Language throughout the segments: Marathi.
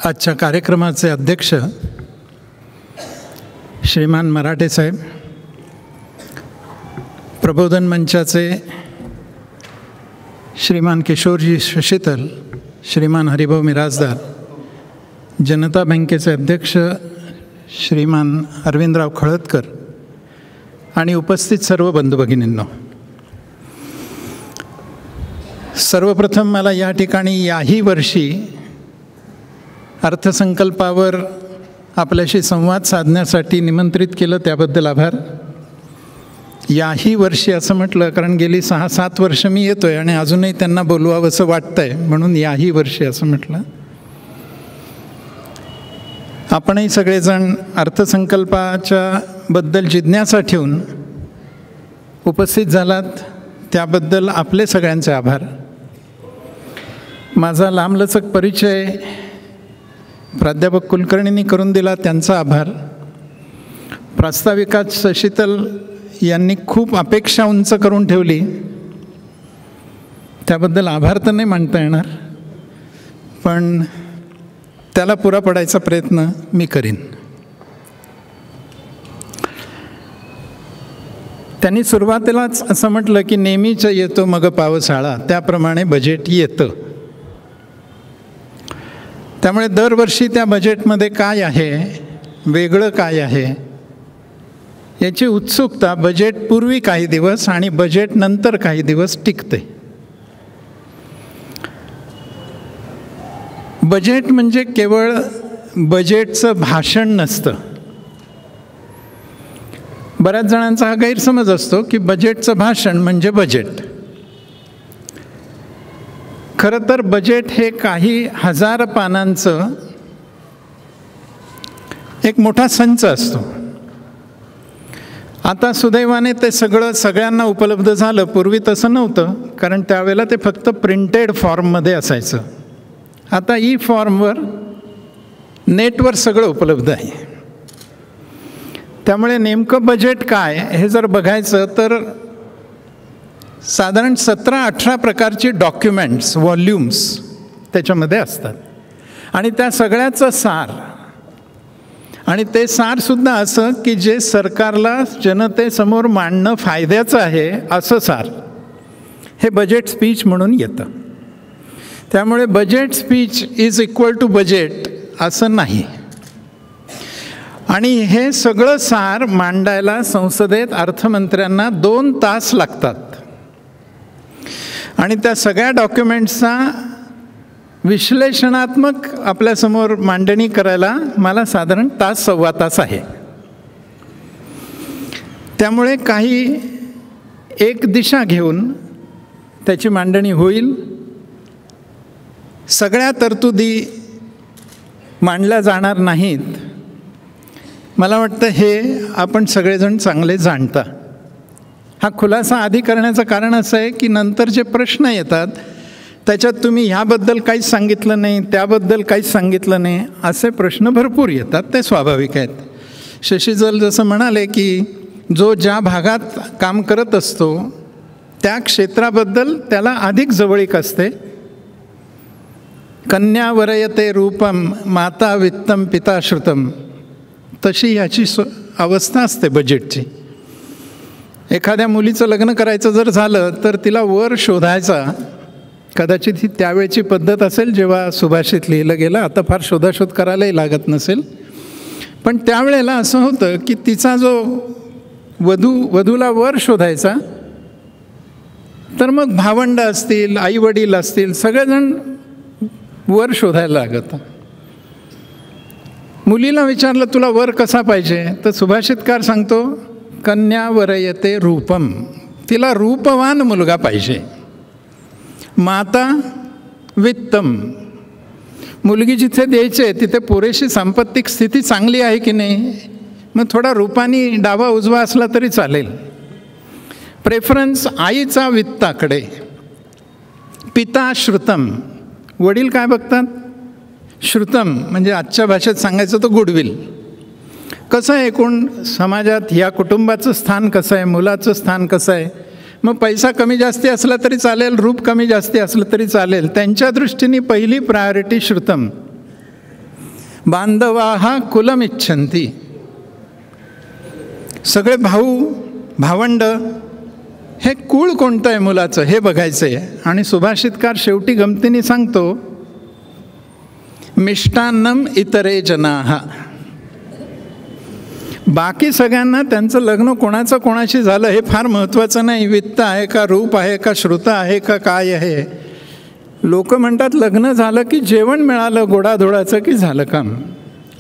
आजच्या कार्यक्रमाचे अध्यक्ष श्रीमान मराठे साहेब, प्रबोधन मंचाचे श्रीमान किशोरजी शशीतल, श्रीमान हरिभाऊ मिराजदार, जनता बँकेचे अध्यक्ष श्रीमान अरविंदराव खळदकर आणि उपस्थित सर्व बंधू भगिनींनो, सर्वप्रथम मला या ठिकाणी याही वर्षी अर्थसंकल्पावर आपल्याशी संवाद साधण्यासाठी निमंत्रित केलं त्याबद्दल आभार. याही वर्षी असं म्हटलं कारण गेली 6-7 वर्ष मी येतो आहे आणि अजूनही त्यांना बोलवावं असं वाटतं आहे, म्हणून याही वर्षी असं म्हटलं. आपणही सगळेजण अर्थसंकल्पाच्या बद्दल जिज्ञासा ठेवून उपस्थित झालात त्याबद्दल आपले सगळ्यांचे आभार. माझा लांबलचक परिचय प्राध्यापक कुलकर्णींनी करून दिला, त्यांचा आभार. प्रास्ताविका शशीतल यांनी खूप अपेक्षा उंच करून ठेवली, त्याबद्दल आभार तर नाही मानता येणार, पण त्याला पुरा पडायचा प्रयत्न मी करीन. त्यांनी सुरुवातीलाच असं म्हटलं की नेहमीच येतो मग पावसाळा, त्याप्रमाणे बजेट येतं. त्यामुळे दरवर्षी त्या बजेटमध्ये काय आहे, वेगळं काय आहे याची उत्सुकता बजेटपूर्वी काही दिवस आणि बजेटनंतर काही दिवस टिकते. बजेट म्हणजे केवळ बजेटचं भाषण नसतं. बऱ्याच जणांचा हा गैरसमज असतो की बजेटचं भाषण म्हणजे बजेट. खरं तर बजेट हे काही हजार पानांचं एक मोठा संच असतो. आता सुदैवाने ते सगळ्यांना उपलब्ध झालं. पूर्वी तसं नव्हतं, कारण त्यावेळेला ते फक्त प्रिंटेड फॉर्ममध्ये असायचं. आता ई फॉर्मवर नेटवर सगळं उपलब्ध आहे. त्यामुळे नेमकं बजेट काय हे जर बघायचं तर साधारण 17-18 प्रकारची डॉक्युमेंट्स, व्हॉल्यूम्स त्याच्यामध्ये असतात आणि त्या सगळ्याचं सार, आणि ते सारसुद्धा असं की जे सरकारला जनतेसमोर मांडणं फायद्याचं आहे असं सार हे बजेट स्पीच म्हणून येतं. त्यामुळे budget speech is equal to budget असं नाही. आणि हे सगळं सार मांडायला संसदेत अर्थमंत्र्यांना 2 तास लागतात आणि त्या सगळ्या डॉक्युमेंट्सचा विश्लेषणात्मक आपल्यासमोर मांडणी करायला मला साधारण 1-1.25 तास आहे. त्यामुळे काही एक दिशा घेऊन त्याची मांडणी होईल. सगळ्या तरतुदी मांडल्या जाणार नाहीत. मला वाटतं हे आपण सगळेजण चांगले जाणता. हा खुलासा आधी करण्याचं कारण असं आहे की नंतर जे प्रश्न येतात त्याच्यात तुम्ही ह्याबद्दल काहीच सांगितलं नाही, त्याबद्दल काहीच सांगितलं नाही, असे प्रश्न भरपूर येतात. ते स्वाभाविक आहेत. शशीतल जसं म्हणाले की जो ज्या भागात काम करत असतो त्या क्षेत्राबद्दल त्याला अधिक जवळीक असते. कन्या वरयते रूपम माता वित्तम पिता श्रुतम, तशी ह्याची अवस्था असते बजेटची. एखाद्या मुलीचं लग्न करायचं जर झालं तर तिला वर शोधायचा, कदाचित ही त्यावेळची पद्धत असेल जेव्हा सुभाषित लिहिलं गेलं, आता फार शोधाशोध करायलाही लागत नसेल, पण त्यावेळेला असं होतं की तिचा जो वधूला वर शोधायचा तर मग भावंड असतील, आईवडील असतील, सगळेजण वर शोधायला लागत. मुलीला विचारलं तुला वर कसा पाहिजे, तर सुभाषितकार सांगतो कन्या वरयते रूपम, तिला रूपवान मुलगा पाहिजे. माता वित्तम, मुलगी जिथे द्यायचे तिथे पुरेशी सांपत्तिक स्थिती चांगली आहे की नाही, मग थोडा रूपानी डावा उजवा असला तरी चालेल. प्रेफरन्स आईचा वित्ताकडे. पिता श्रुतम, वडील काय बघतात, श्रुतम म्हणजे आजच्या भाषेत सांगायचं तर गुडविल. कसं आहे एकूण समाजात ह्या कुटुंबाचं स्थान कसं आहे, मुलाचं स्थान कसं आहे, मग पैसा कमी जास्ती असला तरी चालेल, रूप कमी जास्ती असलं तरी चालेल, त्यांच्या दृष्टीने पहिली प्रायोरिटी श्रुतम. बांधवाहा कुलमिच्छन्ति. सगळे भाऊ भावंड, हे कुळ कोणतं आहे मुलाचं हे बघायचं आहे. आणि सुभाषितकार शेवटी गमतीने सांगतो, मिष्टान्नम इतरे जनाः. बाकी सगळ्यांना त्यांचं लग्न कोणाचं कोणाशी झालं हे फार महत्त्वाचं नाही. वित्त आहे का, रूप आहे का, श्रुत आहे का, काय आहे. लोक म्हणतात लग्न झालं की जेवण मिळालं गोडाधोडाचं की झालं काम.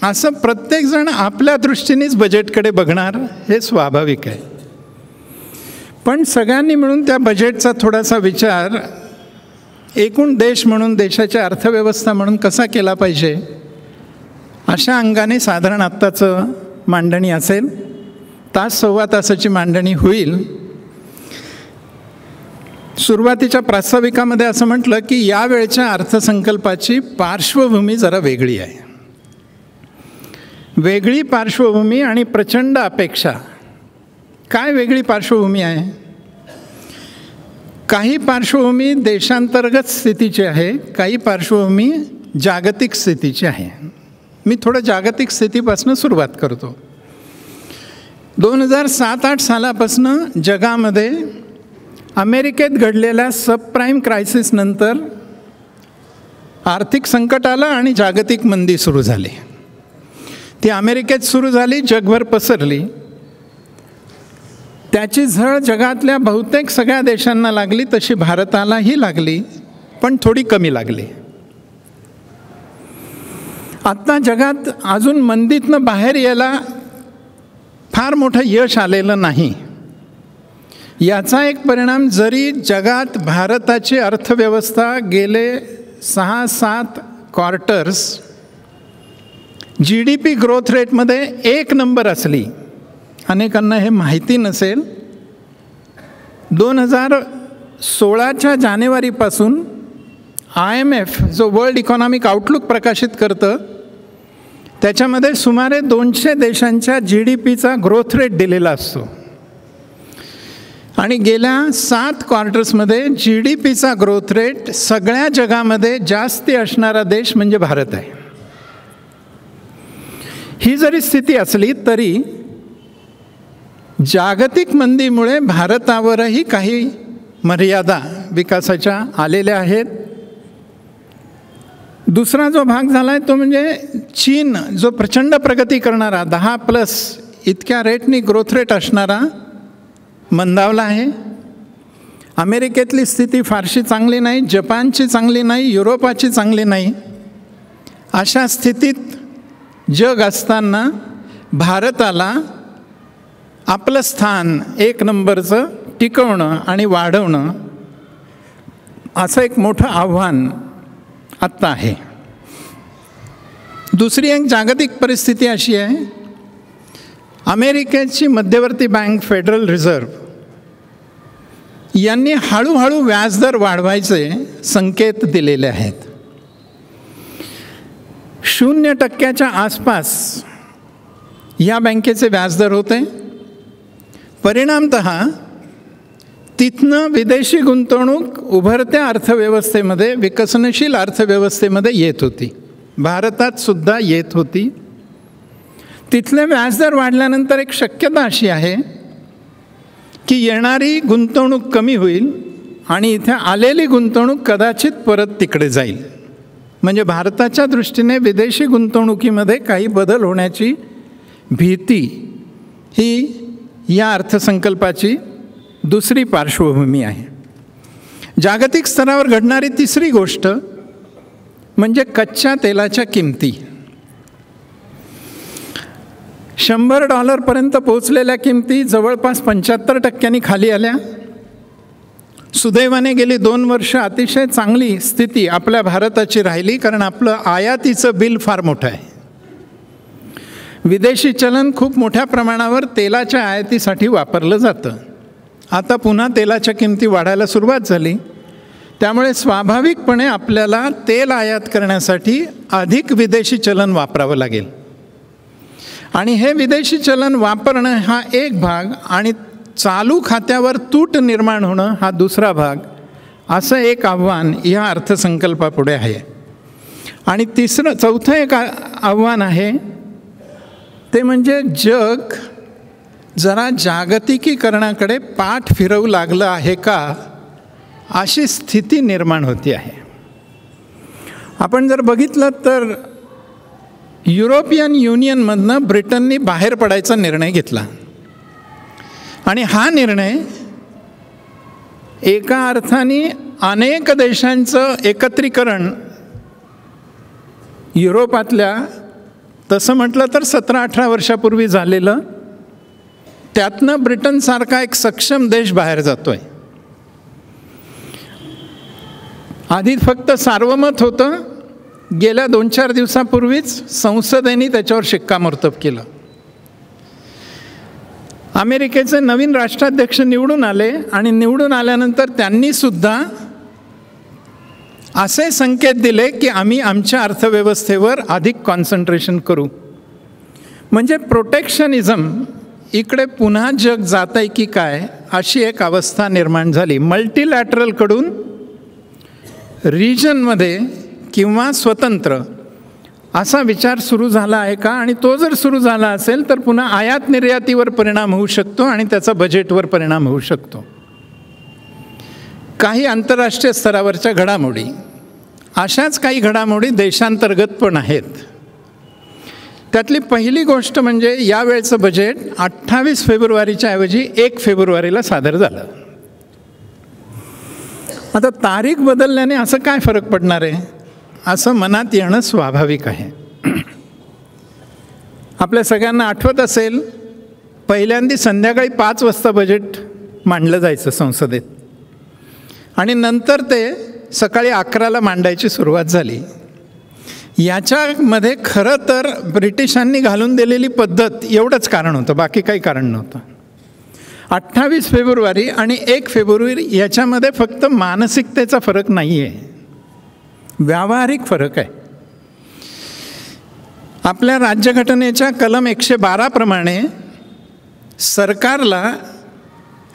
असं प्रत्येकजण आपल्या दृष्टीनेच बजेटकडे बघणार, हे स्वाभाविक आहे. पण सगळ्यांनी मिळून त्या बजेटचा थोडासा विचार एकूण देश म्हणून, देशाची अर्थव्यवस्था म्हणून कसा केला पाहिजे, अशा अंगाने साधारण आत्ताचं मांडणी असेल. तास सव्वा तासाची मांडणी होईल. सुरुवातीच्या प्रास्ताविकामध्ये असं म्हटलं की यावेळच्या अर्थसंकल्पाची पार्श्वभूमी जरा वेगळी आहे. वेगळी पार्श्वभूमी आणि प्रचंड अपेक्षा. काय वेगळी पार्श्वभूमी आहे? काही पार्श्वभूमी देशांतर्गत स्थितीची आहे, काही पार्श्वभूमी जागतिक स्थितीची आहे. मी थोडं जागतिक स्थितीपासून सुरुवात करतो. 2007-8 सालापासून जगामध्ये अमेरिकेत घडलेल्या सबप्राईम क्रायसिसनंतर आर्थिक संकट आलं आणि जागतिक मंदी सुरू झाली. ती अमेरिकेत सुरू झाली, जगभर पसरली. त्याची झळ जगातल्या बहुतेक सगळ्या देशांना लागली, तशी भारतालाही लागली, पण थोडी कमी लागली. आत्ता जगात अजून मंदीतनं बाहेर यायला फार मोठं यश आलेलं नाही. याचा एक परिणाम, जरी जगात भारताची अर्थव्यवस्था गेले 6-7 क्वार्टर्स GDP ग्रोथ रेटमध्ये 1 नंबर असली, अनेकांना हे माहिती नसेल, 2016च्या जानेवारीपासून IMF जो वर्ल्ड इकॉनॉमिक आउटलुक प्रकाशित करतं, त्याच्यामध्ये सुमारे 200 देशांच्या GDPचा ग्रोथ रेट दिलेला असतो. आणि गेल्या 7 क्वार्टर्समध्ये GDPचा ग्रोथ रेट सगळ्या जगामध्ये जास्ती असणारा देश म्हणजे भारत आहे. ही जरी स्थिती असली तरी जागतिक मंदीमुळे भारतावरही काही मर्यादा विकासाच्या आलेल्या आहेत. दुसरा जो भाग झाला आहे तो म्हणजे चीन, जो प्रचंड प्रगती करणारा 10+ इतक्या रेटनी ग्रोथ रेट असणारा, मंदावला आहे. अमेरिकेतली स्थिती फारशी चांगली नाही, जपानची चांगली नाही, युरोपाची चांगली नाही. अशा स्थितीत जग असताना भारताला आपलं स्थान 1 नंबरचं टिकवणं आणि वाढवणं, असं एक मोठं आव्हान आत्ता आहे. दुसरी एक जागतिक परिस्थिती अशी आहे, अमेरिकेची मध्यवर्ती बँक फेडरल रिझर्व्ह यांनी हळूहळू व्याजदर वाढवायचे संकेत दिलेले आहेत. 0% आसपास या बँकेचे व्याजदर होते. परिणामतः तिथनं विदेशी गुंतवणूक उभरत्या अर्थव्यवस्थेमध्ये, विकसनशील अर्थव्यवस्थेमध्ये येत होती. भारतात सुद्धा येत होती. तिथले व्याजदर वाढल्यानंतर एक शक्यता अशी आहे की येणारी गुंतवणूक कमी होईल आणि इथे आलेली गुंतवणूक कदाचित परत तिकडे जाईल. म्हणजे भारताच्या दृष्टीने विदेशी गुंतवणुकीमध्ये काही बदल होण्याची भीती ही या अर्थसंकल्पाची दुसरी पार्श्वभूमी आहे. जागतिक स्तरावर घडणारी तिसरी गोष्ट म्हणजे कच्च्या तेलाच्या किमती. $100 पोहोचलेल्या किमती जवळपास 75% खाली आल्या. सुदैवाने गेली 2 वर्ष अतिशय चांगली स्थिती आपल्या भारताची राहिली, कारण आपलं आयातीचं बिल फार मोठं आहे. विदेशी चलन खूप मोठ्या प्रमाणावर तेलाच्या आयातीसाठी वापरलं जातं. आता पुन्हा तेलाच्या किमती वाढायला सुरुवात झाली, त्यामुळे स्वाभाविकपणे आपल्याला तेल आयात करण्यासाठी अधिक विदेशी चलन वापरावं लागेल. आणि हे विदेशी चलन वापरणं हा एक भाग आणि चालू खात्यावर तूट निर्माण होणं हा दुसरा भाग, असं एक आव्हान या अर्थसंकल्पापुढे आहे. आणि चौथं एक आव्हान आहे ते म्हणजे जग जरा जागतिकीकरणाकडे पाठ फिरवू लागलं आहे का, अशी स्थिती निर्माण होती आहे. आपण जर बघितलं तर युरोपियन युनियनमधनं ब्रिटननी बाहेर पडायचा निर्णय घेतला आणि हा निर्णय एका अर्थाने अनेक देशांचं एकत्रीकरण युरोपातल्या तसं म्हटलं तर 17-18 वर्षापूर्वी झालेलं, त्यातनं ब्रिटनसारखा एक सक्षम देश बाहेर जातोय. आधी फक्त सार्वमत होतं, गेल्या 2-4 दिवसापूर्वीच संसदेने त्याच्यावर शिक्कामोर्तब केलं. अमेरिकेचे नवीन राष्ट्राध्यक्ष निवडून आले आणि निवडून आल्यानंतर त्यांनी सुद्धा असे संकेत दिले की आम्ही आमच्या अर्थव्यवस्थेवर अधिक कॉन्सन्ट्रेशन करू. म्हणजे प्रोटेक्शनिझम इकडे पुन्हा जग जात आहे की काय, अशी एक अवस्था निर्माण झाली. मल्टीलॅटरलकडून रिजनमध्ये किंवा स्वतंत्र असा विचार सुरू झाला आहे का, आणि तो जर सुरू झाला असेल तर पुन्हा आयात निर्यातीवर परिणाम होऊ शकतो आणि त्याचा बजेटवर परिणाम होऊ शकतो. काही आंतरराष्ट्रीय स्तरावरच्या घडामोडी, अशाच काही घडामोडी देशांतर्गत पण आहेत. त्यातली पहिली गोष्ट म्हणजे यावेळचं बजेट 28 फेब्रुवारीच्या ऐवजी 1 फेब्रुवारीला सादर झालं. आता तारीख बदलल्याने असं काय फरक पडणार आहे, असं मनात येणं स्वाभाविक आहे. आपल्या सगळ्यांना आठवत असेल, पहिल्यांदा संध्याकाळी 5 वाजता बजेट मांडलं जायचं संसदेत आणि नंतर ते सकाळी 11ला मांडायची सुरुवात झाली. याच्यामध्ये खरं तर ब्रिटिशांनी घालून दिलेली पद्धत एवढंच कारण होतं, बाकी काही कारण नव्हतं. 28 फेब्रुवारी आणि 1 फेब्रुवारी याच्यामध्ये फक्त मानसिकतेचा फरक नाही आहे, व्यावहारिक फरक आहे. आपल्या राज्यघटनेच्या कलम 112 प्रमाणे सरकारला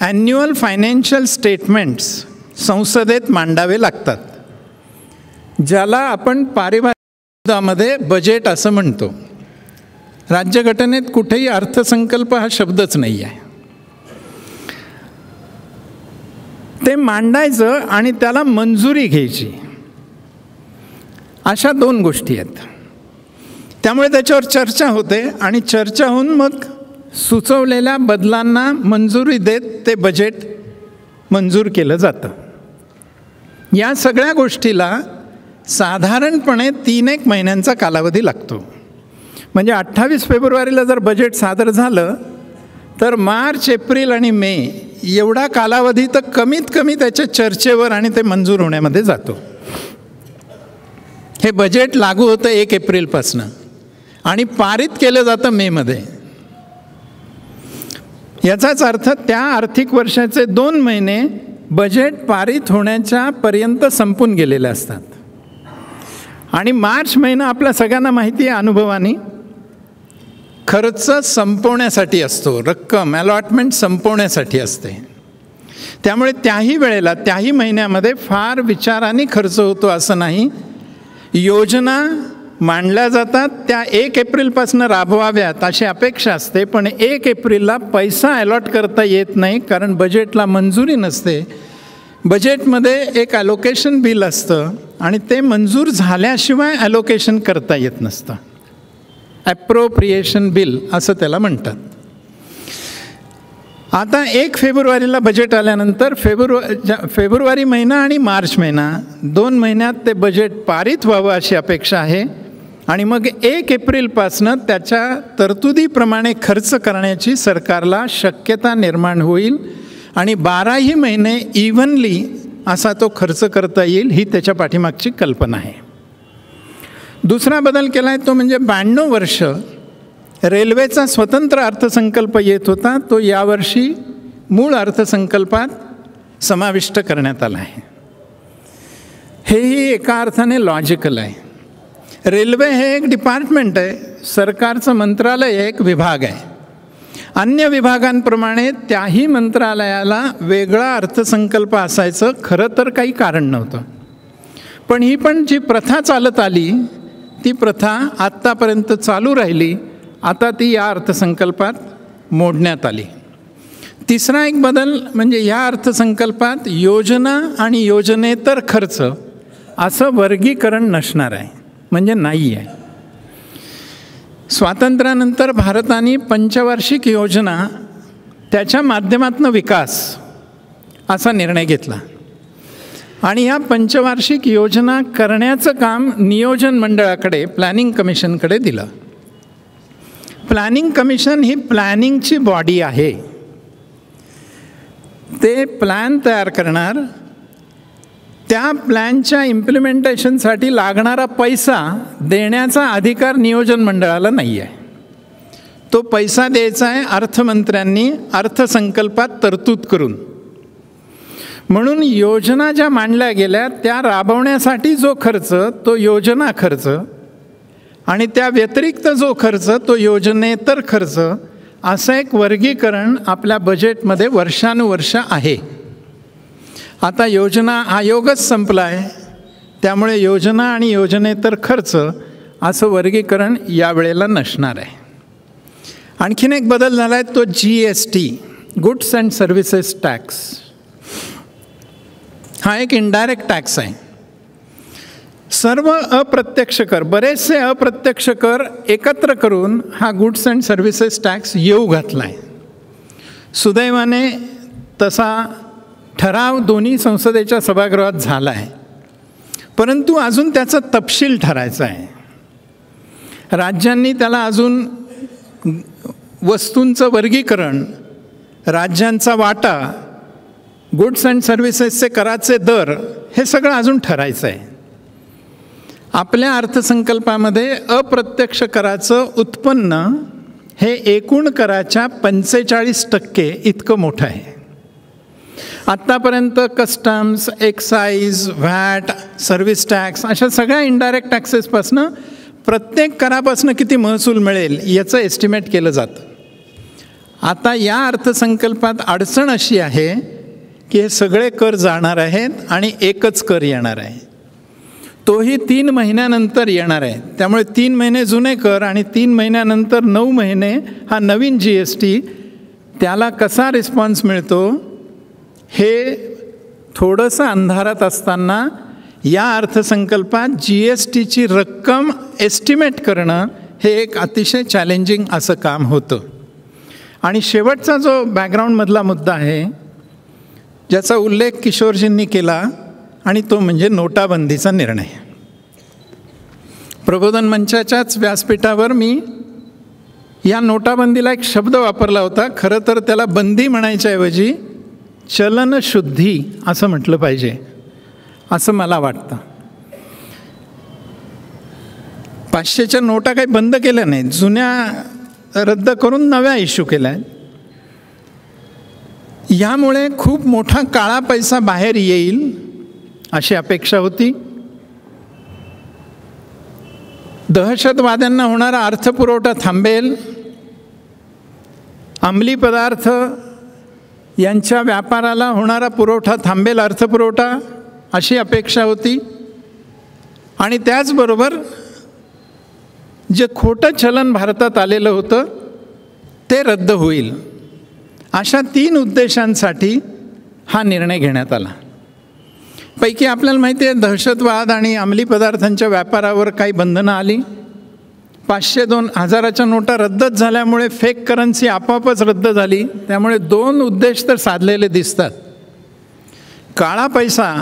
ॲन्युअल फायनान्शियल स्टेटमेंट्स संसदेत मांडावे लागतात, ज्याला आपण पारिभाषिकमध्ये बजेट असं म्हणतो. राज्यघटनेत कुठेही अर्थसंकल्प हा शब्दच नाही आहे. ते मांडायचं आणि त्याला मंजुरी घ्यायची, अशा 2 गोष्टी आहेत. त्यामुळे त्याच्यावर चर्चा होते आणि चर्चा होऊन मग सुचवलेल्या बदलांना मंजुरी देत ते बजेट मंजूर केलं जातं. या सगळ्या गोष्टीला साधारणपणे 3-1 महिन्यांचा कालावधी लागतो. म्हणजे 28 फेब्रुवारीला जर बजेट सादर झालं तर मार्च, एप्रिल आणि मे एवढा कालावधी तर कमीत कमी त्याच्या चर्चेवर आणि ते मंजूर होण्यामध्ये जातो. हे बजेट लागू होतं 1 एप्रिलपासनं आणि पारित केलं जातं मेमध्ये. याचाच अर्थ त्या आर्थिक वर्षाचे 2 महिने बजेट पारित होण्याच्या पर्यंत संपून गेलेले असतात. आणि मार्च महिना आपल्या सगळ्यांना माहिती आहे अनुभवाने खर्च संपवण्यासाठी असतो, रक्कम अलॉटमेंट संपवण्यासाठी असते. त्यामुळे त्याही वेळेला त्याही महिन्यामध्ये फार विचाराने खर्च होतो असं नाही. योजना मांडल्या जातात, त्या 1 एप्रिलपासून राबवाव्यात अशी अपेक्षा असते, पण 1 एप्रिलला पैसा अलॉट करता येत नाही, कारण बजेटला मंजुरी नसते. बजेटमध्ये एक ॲलोकेशन बिल असतं आणि ते मंजूर झाल्याशिवाय ॲलोकेशन करता येत नसतं. ॲप्रोप्रिएशन बिल असं त्याला म्हणतात. आता 1 फेब्रुवारीला बजेट आल्यानंतर फेब्रुवारी महिना आणि मार्च महिना 2 महिन्यात ते बजेट पारित व्हावं अशी अपेक्षा आहे. आणि मग 1 एप्रिलपासनं त्याच्या तरतुदीप्रमाणे खर्च करण्याची सरकारला शक्यता निर्माण होईल आणि 12ही महिने इव्हनली असा तो खर्च करता येईल, ही त्याच्या पाठीमागची कल्पना आहे. दुसरा बदल केला आहे तो म्हणजे 92 वर्ष रेल्वेचा स्वतंत्र अर्थसंकल्प येत होता, तो यावर्षी मूळ अर्थसंकल्पात समाविष्ट करण्यात आला आहे. हेही एका अर्थाने लॉजिकल आहे. रेल्वे हे एक डिपार्टमेंट आहे, सरकारचं मंत्रालय एक विभाग आहे. अन्य विभागांप्रमाणे त्याही मंत्रालयाला वेगळा अर्थसंकल्प असायचं खरं तर काही कारण नव्हतं. पण ही पण जी प्रथा चालत आली ती प्रथा आत्तापर्यंत चालू राहिली. आता ती या अर्थसंकल्पात मोडण्यात आली. तिसरा एक बदल म्हणजे या अर्थसंकल्पात योजना आणि योजनेतर खर्च असं वर्गीकरण नसणार आहे, म्हणजे नाही आहे. स्वातंत्र्यानंतर भारताने पंचवार्षिक योजना त्याच्या माध्यमातून विकास असा निर्णय घेतला आणि या पंचवार्षिक योजना करण्याचं काम नियोजन मंडळाकडे, प्लॅनिंग कमिशनकडे दिलं. प्लॅनिंग कमिशन ही प्लॅनिंगची बॉडी आहे. ते प्लॅन तयार करणार, त्या प्लॅनच्या इम्प्लिमेंटेशनसाठी लागणारा पैसा देण्याचा अधिकार नियोजन मंडळाला नाही आहे. तो पैसा द्यायचा आहे अर्थमंत्र्यांनी अर्थसंकल्पात तरतूद करून. म्हणून योजना ज्या मांडल्या गेल्या त्या राबवण्यासाठी जो खर्च तो योजना खर्च आणि त्या व्यतिरिक्त जो खर्च तो योजनेतर खर्च, असं एक वर्गीकरण आपल्या बजेटमध्ये वर्षानुवर्ष आहे. आता योजना आयोगच संपला आहे, त्यामुळे योजना आणि योजनेतर खर्च असं वर्गीकरण यावेळेला नसणार आहे. आणखीन एक बदल झाला आहे तो GST, goods and services tax. हा एक इनडायरेक्ट टॅक्स आहे. सर्व अप्रत्यक्ष कर, बरेचसे अप्रत्यक्ष कर एकत्र करून हा गुड्स अँड सर्व्हिसेस टॅक्स येऊ घातला आहे. सुदैवाने तसा ठराव दोन्ही संसदेच्या सभागृहात झाला आहे, परंतु अजून त्याचा तपशील ठरायचा आहे. राज्यांनी त्याला अजून वस्तूंचं वर्गीकरण, राज्यांचा वाटा, गुड्स अँड सर्व्हिसेसचे कराचे दर हे सगळं अजून ठरायचं आहे. आपल्या अर्थसंकल्पामध्ये अप्रत्यक्ष कराचं उत्पन्न हे एकूण कराच्या 45% इतकं मोठं आहे. आत्तापर्यंत customs, excise, VAT, service tax अशा सगळ्या इनडायरेक्ट टॅक्सेसपासनं प्रत्येक करापासनं किती महसूल मिळेल याचं एस्टिमेट केलं जातं. आता या अर्थसंकल्पात अडचण अशी आहे की हे सगळे कर जाणार आहेत आणि एकच कर येणार आहे. तोही 3 महिन्यानंतर येणार आहे. त्यामुळे 3 महिने जुने कर आणि 3 महिन्यानंतर 9 महिने हा नवीन GST, त्याला कसा रिस्पॉन्स मिळतो हे थोडंसं अंधारात असताना या अर्थसंकल्पात GSTची रक्कम एस्टिमेट करणं हे एक अतिशय चॅलेंजिंग असं काम होतं. आणि शेवटचा जो बॅकग्राऊंडमधला मुद्दा आहे ज्याचा उल्लेख किशोरजींनी केला आणि तो म्हणजे नोटाबंदीचा निर्णय. प्रबोधन मंचाच्याच व्यासपीठावर मी या नोटाबंदीला एक शब्द वापरला होता. खरं तर त्याला बंदी म्हणायच्याऐवजी चलनशुद्धी असं म्हटलं पाहिजे असं मला वाटतं. 500च्या नोटा काही बंद केल्या नाहीत, जुन्या रद्द करून नव्या इश्यू केल्या आहेत. यामुळे खूप मोठा काळा पैसा बाहेर येईल अशी अपेक्षा होती. दहशतवाद्यांना होणारा अर्थपुरवठा थांबेल, अंमली पदार्थ यांच्या व्यापाराला होणारा पुरवठा थांबेल, अर्थपुरवठा अशी अपेक्षा होती. आणि त्याचबरोबर जे खोटं चलन भारतात आलेलं होतं ते रद्द होईल. अशा 3 उद्देशांसाठी हा निर्णय घेण्यात आला. पैकी आपल्याला माहिती आहे दहशतवाद आणि अंमली पदार्थांच्या व्यापारावर काही बंधनं आली. 500-2000च्या नोटा रद्दच झाल्यामुळे फेक करन्सी आपोआपच रद्द झाली. त्यामुळे 2 उद्देश तर साधलेले दिसतात. काळा पैसा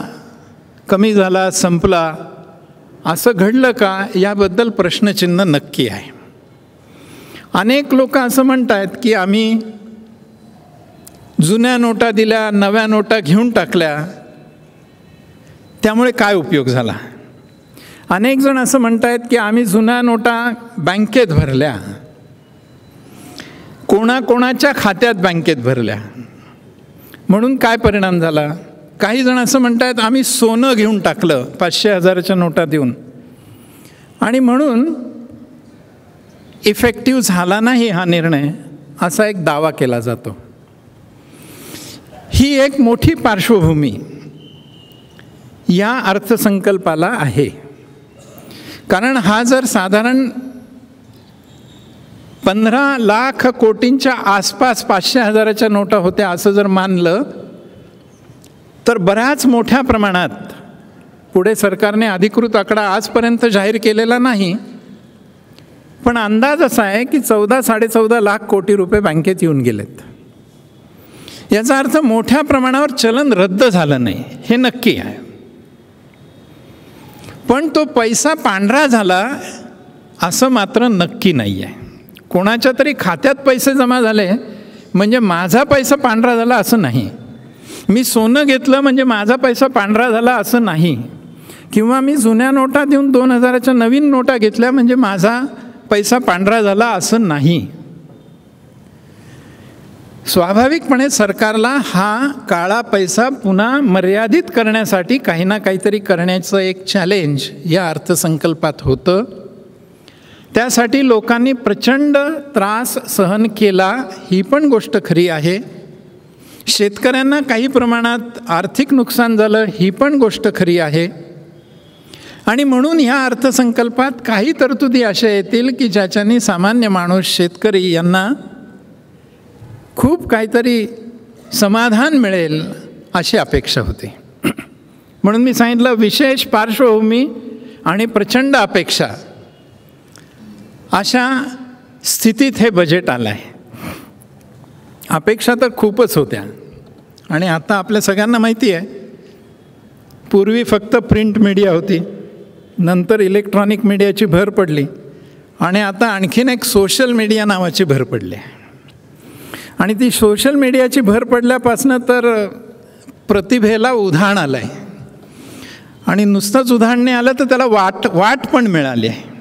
कमी झाला, संपला, असं घडलं का याबद्दल प्रश्नचिन्ह नक्की आहे. अनेक लोक असं म्हणत आहेत की आम्ही जुन्या नोटा दिल्या, नव्या नोटा घेऊन टाकल्या, त्यामुळे काय उपयोग झाला. अनेक जण असं म्हणत आहेत की आम्ही जुन्या नोटा बँकेत भरल्या, कोणाकोणाच्या खात्यात बँकेत भरल्या, म्हणून काय परिणाम झाला. काही जण असं म्हणत आहेत आम्ही सोनं घेऊन टाकलं 500-1000च्या नोटा देऊन आणि म्हणून इफेक्टिव्ह झाला नाही हा निर्णय, असा एक दावा केला जातो. ही एक मोठी पार्श्वभूमी. या अर्थसंकल्पाला आहे. कारण हा जर साधारण 15 लाख कोटींच्या आसपास 500,000च्या नोटा होत्या असं जर मानलं तर बऱ्याच मोठ्या प्रमाणात, पुढे सरकारने अधिकृत आकडा आजपर्यंत जाहीर केलेला नाही, पण अंदाज असा आहे की 14-14.5 लाख कोटी रुपये बँकेत येऊन गेलेत. याचा अर्थ मोठ्या प्रमाणावर चलन रद्द झालं नाही, हे नक्की आहे. पण तो पैसा पांढरा झाला असं मात्र नक्की नाही आहे. कोणाच्या तरी खात्यात पैसे जमा झाले म्हणजे माझा पैसा पांढरा झाला असं नाही. मी सोनं घेतलं म्हणजे माझा पैसा पांढरा झाला असं नाही. किंवा मी जुन्या नोटा देऊन 2000च्या नवीन नोटा घेतल्या म्हणजे माझा पैसा पांढरा झाला असं नाही. स्वाभाविकपणे सरकारला हा काळा पैसा पुन्हा मर्यादित करण्यासाठी काही ना काहीतरी करण्याचं एक चॅलेंज या अर्थसंकल्पात होतं. त्यासाठी लोकांनी प्रचंड त्रास सहन केला, ही पण गोष्ट खरी आहे. शेतकऱ्यांना काही प्रमाणात आर्थिक नुकसान झालं, ही पण गोष्ट खरी आहे. आणि म्हणून ह्या अर्थसंकल्पात काही तरतुदी अशा येतील की ज्याच्याने सामान्य माणूस, शेतकरी यांना खूप काहीतरी समाधान मिळेल अशी अपेक्षा होती. म्हणून मी सांगितलं, विशेष पार्श्वभूमी आणि प्रचंड अपेक्षा अशा स्थितीत हे बजेट आलं आहे. अपेक्षा तर खूपच होत्या. आणि आता आपल्या सगळ्यांना माहिती आहे, पूर्वी फक्त प्रिंट मीडिया होती, नंतर इलेक्ट्रॉनिक मीडियाची भर पडली आणि आता आणखीन एक सोशल मीडिया नावाची भर पडली. आणि ती सोशल मीडियाची भर पडल्यापासनं तर प्रतिभेला उधाण आलं आहे. आणि नुसतंच उधाण नाही आलं तर त्याला वाट पण मिळाली आहे.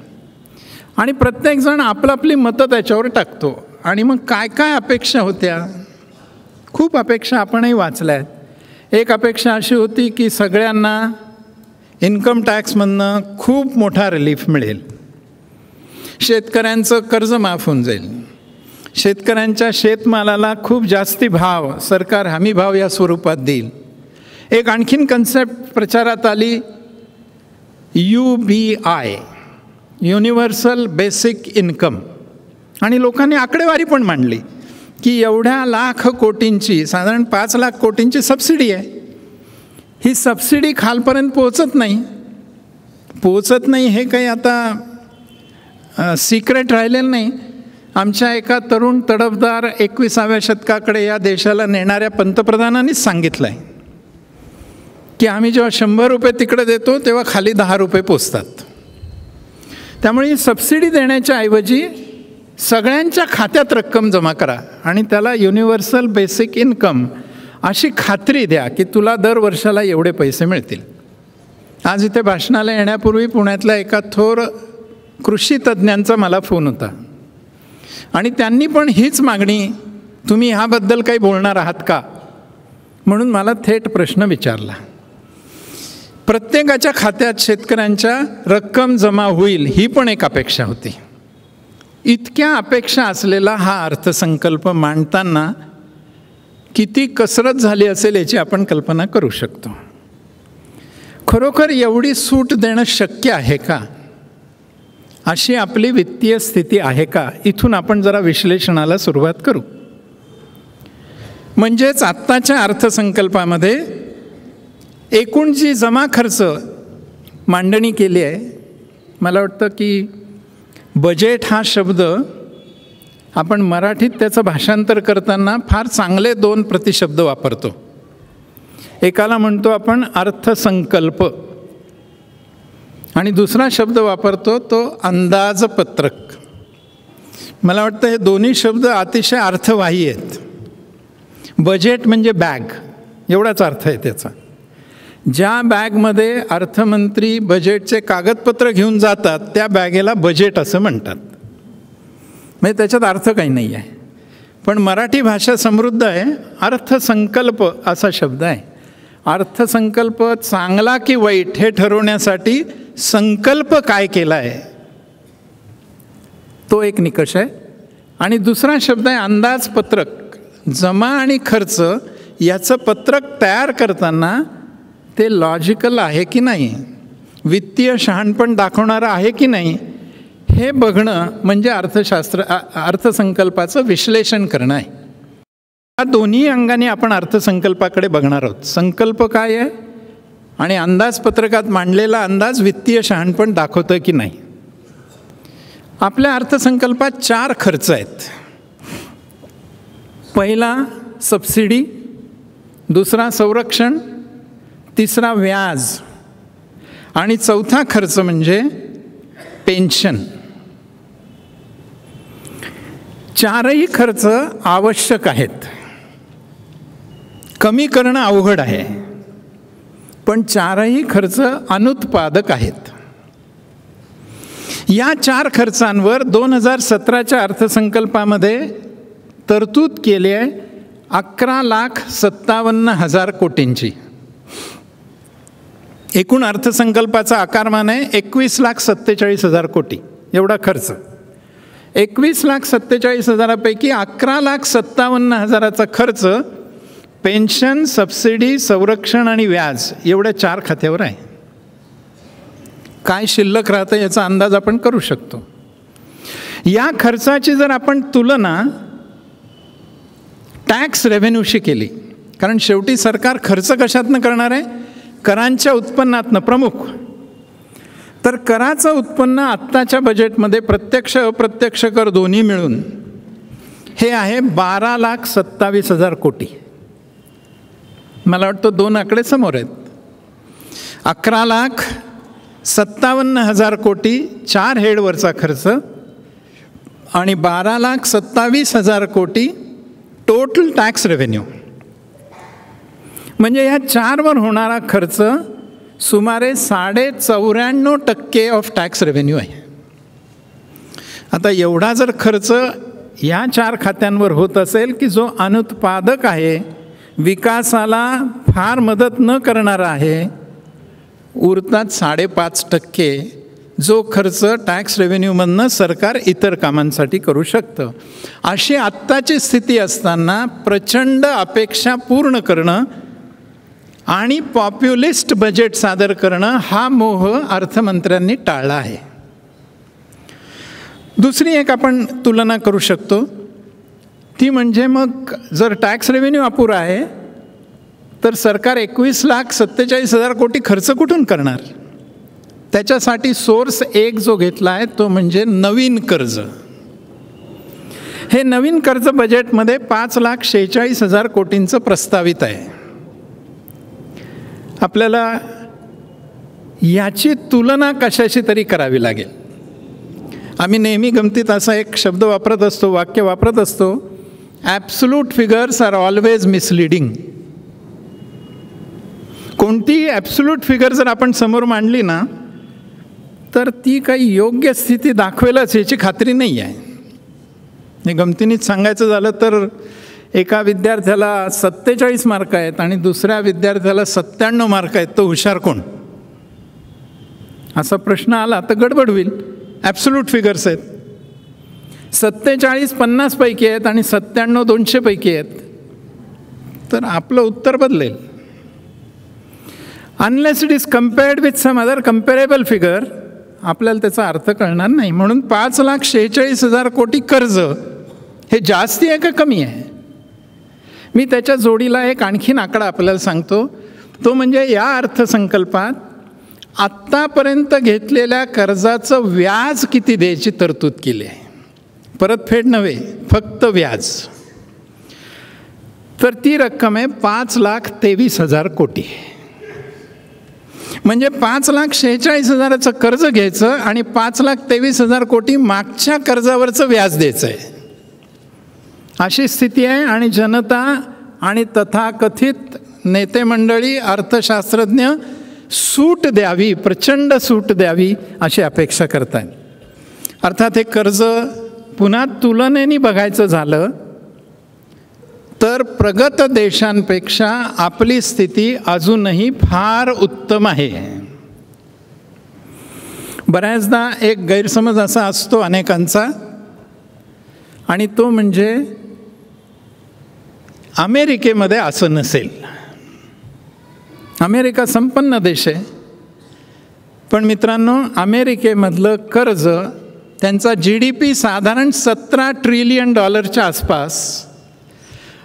आणि प्रत्येकजण आपली मतं त्याच्यावर टाकतो. आणि मग काय काय अपेक्षा होत्या, खूप अपेक्षा आपणही वाचल्या आहेत. एक अपेक्षा अशी होती की सगळ्यांना इन्कम टॅक्समधनं खूप मोठा रिलीफ मिळेल, शेतकऱ्यांचं कर्ज माफ होऊन जाईल, शेतकऱ्यांच्या शेतमालाला खूप जास्ती भाव सरकार हमी भाव या स्वरूपात देईल. एक आणखीन कन्सेप्ट प्रचारात आली, UBI, युनिव्हर्सल बेसिक इन्कम. आणि लोकांनी आकडेवारी पण मांडली की एवढ्या लाख कोटींची, साधारण 5 लाख कोटींची सबसिडी आहे. ही सबसिडी खालपर्यंत पोहोचत नाही हे काही आता सिक्रेट राहिलेलं नाही. आमच्या एका तरुण तडफदार 21व्या शतकाकडे या देशाला नेणाऱ्या पंतप्रधानांनीच सांगितलं आहे की आम्ही जेव्हा 100 रुपये तिकडे देतो तेव्हा खाली 10 रुपये पोचतात. त्यामुळे ही सबसिडी देण्याच्या ऐवजी सगळ्यांच्या खात्यात रक्कम जमा करा आणि त्याला युनिव्हर्सल बेसिक इन्कम अशी खात्री द्या की तुला दर वर्षाला एवढे पैसे मिळतील. आज इथे भाषणाला येण्यापूर्वी पुण्यातल्या एका थोर कृषी तज्ज्ञांचा मला फोन होता आणि त्यांनी पण हीच मागणी, तुम्ही ह्याबद्दल काही बोलणार आहात का म्हणून मला थेट प्रश्न विचारला. प्रत्येकाच्या खात्यात शेतकऱ्यांच्या रक्कम जमा होईल ही पण एक अपेक्षा होती. इतक्या अपेक्षा असलेला हा अर्थसंकल्प मांडताना किती कसरत झाली असेल याची आपण कल्पना करू शकतो. खरोखर एवढी सूट देणं शक्य आहे का, अशी आपली वित्तीय स्थिती आहे का, इथून आपण जरा विश्लेषणाला सुरुवात करू. म्हणजेच आत्ताच्या अर्थसंकल्पामध्ये एकूण जी जमा खर्च मांडणी केली आहे, मला वाटतं की बजेट हा शब्द आपण मराठीत त्याचं भाषांतर करताना फार चांगले 2 प्रतिशब्द वापरतो. एकाला म्हणतो आपण अर्थसंकल्प आणि दुसरा शब्द वापरतो तो अंदाजपत्रक. मला वाटतं हे दोन्ही शब्द अतिशय अर्थवाही आहेत. बजेट म्हणजे बॅग, एवढाच अर्थ आहे त्याचा. ज्या बॅगमध्ये अर्थमंत्री बजेटचे कागदपत्र घेऊन जातात त्या बॅगेला बजेट असं म्हणतात. म्हणजे त्याच्यात अर्थ काही नाही आहे. पण मराठी भाषा समृद्ध आहे. अर्थसंकल्प असा शब्द आहे. अर्थसंकल्प चांगला की वाईट हे ठरवण्यासाठी संकल्प काय केला आहे तो एक निकष आहे. आणि दुसरा शब्द आहे अंदाजपत्रक. जमा आणि खर्च याचं पत्रक तयार करताना ते लॉजिकल आहे की नाही, वित्तीय शहाणपण दाखवणारं आहे की नाही, हे बघणं म्हणजे अर्थसंकल्पाचं विश्लेषण करणं आहे. या दोन्ही अंगाने आपण अर्थसंकल्पाकडे बघणार आहोत. संकल्प काय आहे आणि अंदाजपत्रकात मांडलेला अंदाज वित्तीय शहाणपण दाखवतं की नाही. आपल्या अर्थसंकल्पात 4 खर्च आहेत. पहिला सबसिडी, दुसरा संरक्षण, तिसरा व्याज आणि चौथा खर्च म्हणजे पेन्शन. 4ही खर्च आवश्यक आहेत. कमी करणं अवघड आहे, पण 4ही खर्च अनुत्पादक आहेत. या 4 खर्चांवर 2017च्या अर्थसंकल्पामध्ये तरतूद केली आहे 11,57,000 कोटींची. एकूण अर्थसंकल्पाचा आकारमान आहे 21,47,000 कोटी एवढा खर्च. 21,47,000पैकी 11,57,000चा खर्च पेन्शन, सबसिडी, संरक्षण आणि व्याज एवढ्या 4 खात्यावर आहे. काय शिल्लक राहतं याचा अंदाज आपण करू शकतो. या खर्चाची जर आपण तुलना टॅक्स रेव्हेन्यूशी केली, कारण शेवटी सरकार खर्च कशातनं करणार आहे, करांच्या उत्पन्नातनं प्रमुख. तर कराचं उत्पन्न आत्ताच्या बजेटमध्ये प्रत्यक्ष अप्रत्यक्ष कर दोन्ही मिळून हे आहे 12,27,000 कोटी. मला वाटतं 2 आकडे समोर आहेत. 11,57,000 कोटी 4 हेडवरचा खर्च आणि 12,27,000 कोटी टोटल टॅक्स रेव्हेन्यू. म्हणजे ह्या 4वर होणारा खर्च सुमारे 94.5% ऑफ टॅक्स रेव्हेन्यू आहे. आता एवढा जर खर्च या 4 खात्यांवर होत असेल की जो अनुत्पादक आहे, विकासाला फार मदत न करणारा आहे, उरतात 5.5% जो खर्च टॅक्स रेव्हेन्यूमधनं सरकार इतर कामांसाठी करू शकतं. अशी आत्ताची स्थिती असताना प्रचंड अपेक्षा पूर्ण करणं आणि पॉप्युलिस्ट बजेट सादर करणं हा मोह अर्थमंत्र्यांनी टाळला आहे. दुसरी एक आपण तुलना करू शकतो ती म्हणजे मग जर टॅक्स रेव्हेन्यू अपुरा आहे तर सरकार 21,47,000 कोटी खर्च कुठून करणार. त्याच्यासाठी सोर्स एक जो घेतला आहे तो म्हणजे नवीन कर्ज. हे नवीन कर्ज बजेटमध्ये 5,46,000 कोटींचं प्रस्तावित आहे. आपल्याला याची तुलना कशाशी तरी करावी लागेल. आम्ही नेहमी गमतीत असा एक शब्द वापरत असतो, वाक्य वापरत असतो, absolute figures are always misleading. कोणतीही ॲब्सोल्यूट फिगर जर आपण समोर मांडली ना तर ती काही योग्य स्थिती दाखवेलच याची खात्री नाही आहे. हे गमतीनीच सांगायचं झालं तर एका विद्यार्थ्याला 47 मार्क आहेत आणि दुसऱ्या विद्यार्थ्याला 97 मार्क आहेत, तो हुशार कोण असा प्रश्न आला तर गडबड होईल. ॲब्सोल्यूट फिगर्स आहेत. 47 50 पैकी आहेत आणि 97 200 पैकी आहेत, तर आपलं उत्तर बदलेल. Unless it is compared with some other comparable figure आपल्याला त्याचा अर्थ कळणार नाही. म्हणून 5,46,000 कोटी कर्ज हे जास्ती आहे का कमी आहे. मी त्याच्या जोडीला एक आणखीन आकडा आपल्याला सांगतो, तो म्हणजे या अर्थसंकल्पात आत्तापर्यंत घेतलेल्या कर्जाचं व्याज किती द्यायची तरतूद केली आहे. परतफेड नव्हे, फक्त व्याज. तर ती रक्कम आहे 5,23,000 कोटी. म्हणजे 5,46,000चं कर्ज घ्यायचं आणि 5,23,000 कोटी मागच्या कर्जावरचं व्याज द्यायचं आहे, अशी स्थिती आहे. आणि जनता आणि तथाकथित नेते मंडळी, अर्थशास्त्रज्ञ सूट द्यावी, प्रचंड सूट द्यावी अशी अपेक्षा करत आहेत. अर्थात हे कर्ज पुन्हा तुलनेने बघायचं झालं तर प्रगत देशांपेक्षा आपली स्थिती अजूनही फार उत्तम आहे. बऱ्याचदा एक गैरसमज असा असतो अनेकांचा, आणि तो म्हणजे अमेरिकेमध्ये असं नसेल. अमेरिका संपन्न देश आहे, पण मित्रांनो अमेरिकेमधलं कर्ज त्यांचा GDP साधारण $17 ट्रिलियन आसपास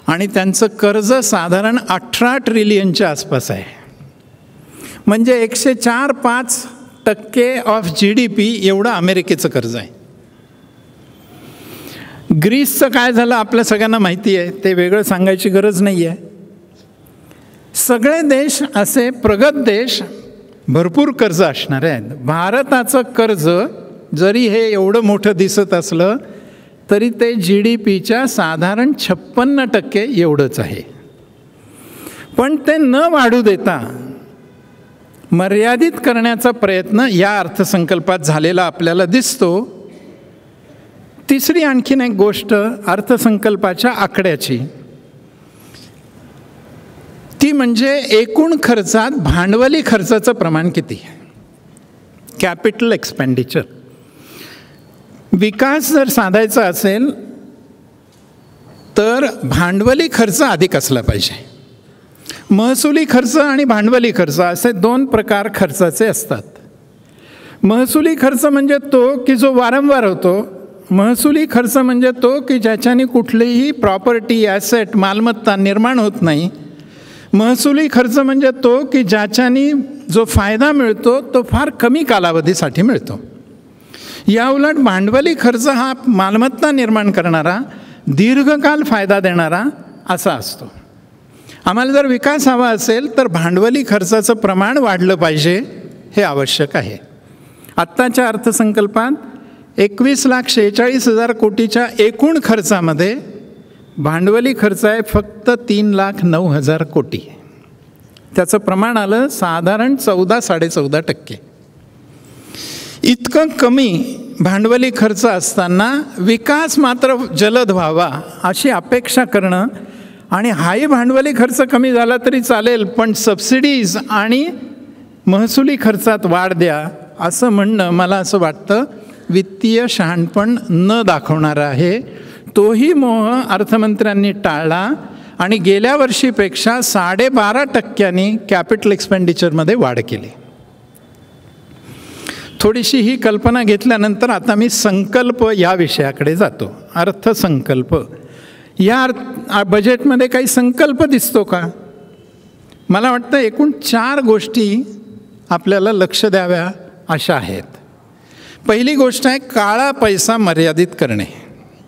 आणि त्यांचं कर्ज साधारण 18 ट्रिलियनच्या आसपास आहे. म्हणजे 104-5% ऑफ GDP एवढं अमेरिकेचं कर्ज आहे. ग्रीसचं काय झालं आपल्या सगळ्यांना माहिती आहे, ते वेगळं सांगायची गरज नाही आहे. सगळे देश असे प्रगत देश भरपूर कर्ज असणारे आहेत. भारताचं कर्ज जरी हे एवढं मोठं दिसत असलं तरी ते GDPच्या साधारण 56% एवढंच आहे. पण ते न वाढू देता मर्यादित करण्याचा प्रयत्न या अर्थसंकल्पात झालेला आपल्याला दिसतो. तिसरी आणखीन एक गोष्ट अर्थसंकल्पाच्या आकड्याची, ती म्हणजे एकूण खर्चात भांडवली खर्चाचं प्रमाण किती, कॅपिटल एक्सपेंडिचर. विकास जर साधायचा असेल तर भांडवली खर्च अधिक असला पाहिजे. महसुली खर्च आणि भांडवली खर्च असे 2 प्रकार खर्चाचे असतात. महसुली खर्च म्हणजे तो की जो वारंवार होतो. महसुली खर्च म्हणजे तो की ज्याच्याने कुठलीही प्रॉपर्टी, ॲसेट, मालमत्ता निर्माण होत नाही. महसुली खर्च म्हणजे तो की ज्याच्याने जो फायदा मिळतो तो फार कमी कालावधीसाठी मिळतो. या उलट भांडवली खर्च हा मालमत्ता निर्माण करणारा, दीर्घकाल फायदा देणारा असा असतो. आम्हाला जर विकास हवा असेल तर भांडवली खर्चाचं प्रमाण वाढलं पाहिजे, हे आवश्यक आहे. आत्ताच्या अर्थसंकल्पात 21,46,000 कोटीच्या एकूण खर्चामध्ये भांडवली खर्च आहे फक्त 3,09,000 कोटी. त्याचं प्रमाण आलं साधारण 14-14.5%. इतकं कमी भांडवली खर्च असताना विकास मात्र जलद व्हावा अशी अपेक्षा करणं आणि हाही भांडवली खर्च कमी झाला तरी चालेल पण सबसिडीज आणि महसुली खर्चात वाढ द्या असं म्हणणं मला असं वाटतं वित्तीय शहाणपण न दाखवणारा आहे. तोही मोह अर्थमंत्र्यांनी टाळला आणि गेल्या वर्षीपेक्षा 12.5% कॅपिटल एक्सपेंडिचरमध्ये वाढ केली. थोडीशी ही कल्पना घेतल्यानंतर आता मी संकल्प या विषयाकडे जातो. अर्थसंकल्प. या बजेटमध्ये काही संकल्प दिसतो का? मला वाटतं एकूण 4 गोष्टी आपल्याला लक्ष द्याव्या अशा आहेत. पहिली गोष्ट आहे काळा पैसा मर्यादित करणे,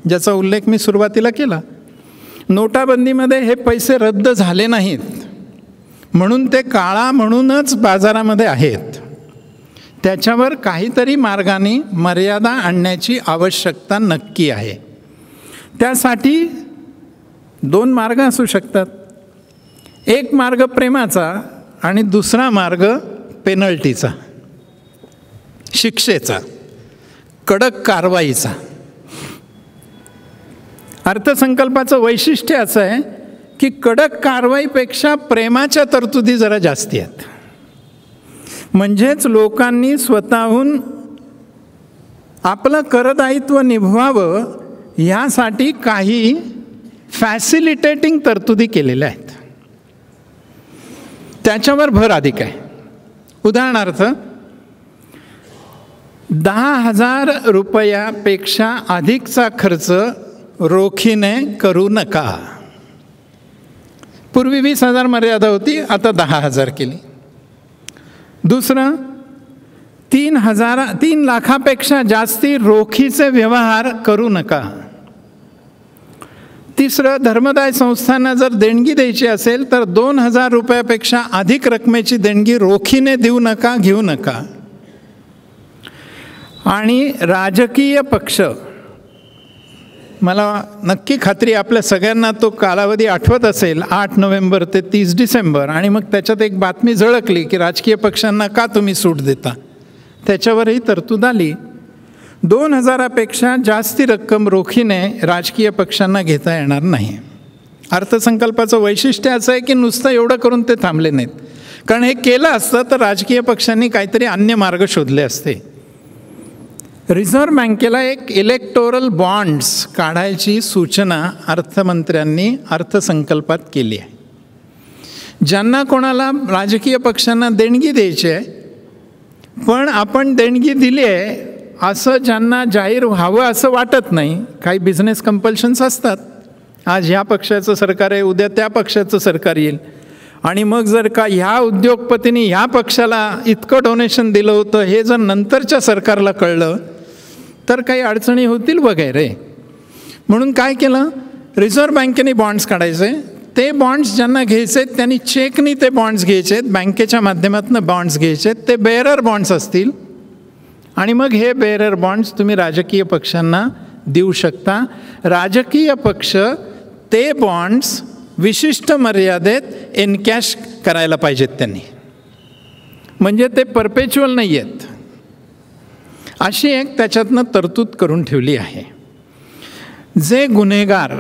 ज्याचा उल्लेख मी सुरुवातीला केला. नोटाबंदीमध्ये हे पैसे रद्द झाले नाहीत म्हणून ते काळा म्हणूनच बाजारामध्ये आहेत. त्याच्यावर काहीतरी मार्गाने मर्यादा आणण्याची आवश्यकता नक्की आहे. त्यासाठी 2 मार्ग असू शकतात. एक मार्ग प्रेमाचा आणि दुसरा मार्ग पेनल्टीचा, शिक्षेचा, कडक कारवाईचा. अर्थसंकल्पाचं वैशिष्ट्य असं आहे की कडक कारवाईपेक्षा प्रेमाच्या तरतुदी जरा जास्ती आहेत. म्हणजेच लोकांनी स्वतःहून आपलं करदायित्व निभवावं यासाठी काही फॅसिलिटेटिंग तरतुदी केलेल्या आहेत. त्याच्यावर भर अधिक आहे. उदाहरणार्थ 10,000 रुपयापेक्षा अधिकचा खर्च रोखीने करू नका. पूर्वी 20,000 मर्यादा होती, आता 10,000 केली. दुसरं 3 लाखापेक्षा जास्ती रोखीचे व्यवहार करू नका. तिसरं धर्मदाय संस्थांना जर देणगी द्यायची असेल तर 2,000 रुपयापेक्षा अधिक रकमेची देणगी रोखीने देऊ नका, घेऊ नका. आणि राजकीय पक्ष, मला नक्की खात्री आपल्या सगळ्यांना तो कालावधी आठवत असेल, 8 नोव्हेंबर ते 30 डिसेंबर, आणि मग त्याच्यात एक बातमी झळकली की राजकीय पक्षांना का तुम्ही सूट देता. त्याच्यावरही तरतूद आली. 2,000पेक्षा जास्ती रक्कम रोखीने राजकीय पक्षांना घेता येणार नाही. अर्थसंकल्पाचं वैशिष्ट्य असं आहे की नुसतं एवढं करून ते थांबले नाहीत, कारण हे केलं असतं तर राजकीय पक्षांनी काहीतरी अन्य मार्ग शोधले असते. रिझर्व्ह बँकेला एक इलेक्टोरल बॉन्ड्स काढायची सूचना अर्थमंत्र्यांनी अर्थसंकल्पात केली आहे. ज्यांना कोणाला राजकीय पक्षांना देणगी द्यायची आहे, पण आपण देणगी दिली आहे असं ज्यांना जाहीर व्हावं असं वाटत नाही, काही बिझनेस कंपल्शन्स असतात, आज ह्या पक्षाचं सरकार आहे, उद्या त्या पक्षाचं सरकार येईल, आणि मग जर का ह्या उद्योगपतींनी ह्या पक्षाला इतकं डोनेशन दिलं होतं हे जर नंतरच्या सरकारला कळलं तर काही अडचणी होतील वगैरे. म्हणून काय केलं, रिझर्व्ह बँकेने बॉन्ड्स काढायचे, ते बॉन्ड्स ज्यांना घ्यायचे त्यांनी चेकनी ते बॉन्ड्स घ्यायचे, बँकेच्या माध्यमातून बॉन्ड्स घ्यायचे, ते बेअरर बॉन्ड्स असतील, आणि मग हे बेअरर बॉन्ड्स तुम्ही राजकीय पक्षांना देऊ शकता. राजकीय पक्ष ते बॉन्ड्स विशिष्ट मर्यादेत एनकॅश करायला पाहिजेत त्यांनी, म्हणजे ते परपेच्युअल नाही आहेत, अशी एक त्याच्यातनं तरतूद करून ठेवली आहे. जे गुन्हेगार,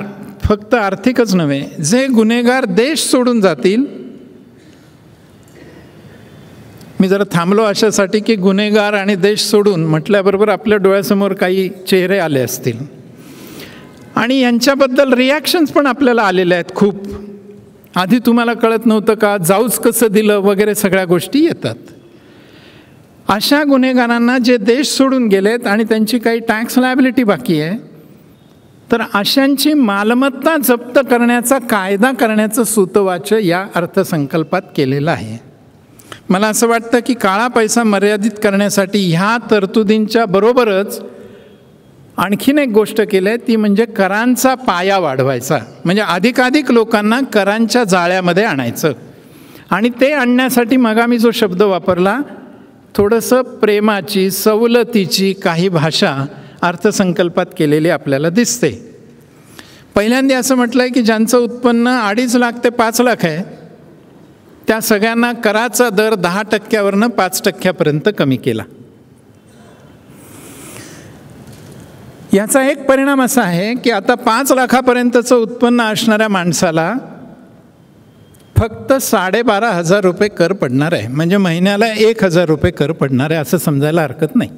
फक्त आर्थिकच नव्हे, जे गुन्हेगार देश सोडून जातील, मी जरा थांबलो अशासाठी की गुन्हेगार आणि देश सोडून म्हटल्याबरोबर आपल्या डोळ्यासमोर काही चेहरे आले असतील, आणि यांच्याबद्दल रिॲक्शन्स पण आपल्याला आलेल्या आहेत खूप. आधी तुम्हाला कळत नव्हतं का, जाऊच कसं दिलं वगैरे सगळ्या गोष्टी येतात. अशा गुन्हेगारांना जे देश सोडून गेलेत आणि त्यांची काही टॅक्स लायबिलिटी बाकी आहे, तर अशांची मालमत्ता जप्त करण्याचा कायदा करण्याचं सूतवाचं या अर्थसंकल्पात केलेलं आहे. मला असं वाटतं की काळा पैसा मर्यादित करण्यासाठी ह्या तरतुदींच्या बरोबरच आणखीन एक गोष्ट केली आहे, ती म्हणजे करांचा पाया वाढवायचा, म्हणजे अधिकाधिक लोकांना करांच्या जाळ्यामध्ये आणायचं. आणि ते आणण्यासाठी मग मी जो शब्द वापरला, थोडंसं प्रेमाची, सवलतीची काही भाषा अर्थसंकल्पात केलेली आपल्याला दिसते. पहिल्यांदा असं म्हटलं आहे की ज्यांचं उत्पन्न 2.5 लाख ते 5 लाख आहे त्या सगळ्यांना कराचा दर 10%वरनं 5%पर्यंत कमी केला. याचा एक परिणाम असा आहे की आता 5 लाखापर्यंतचं उत्पन्न असणाऱ्या माणसाला फक्त 12,500 रुपये कर पडणार आहे, म्हणजे महिन्याला 1,000 रुपये कर पडणार आहे असं समजायला हरकत नाही.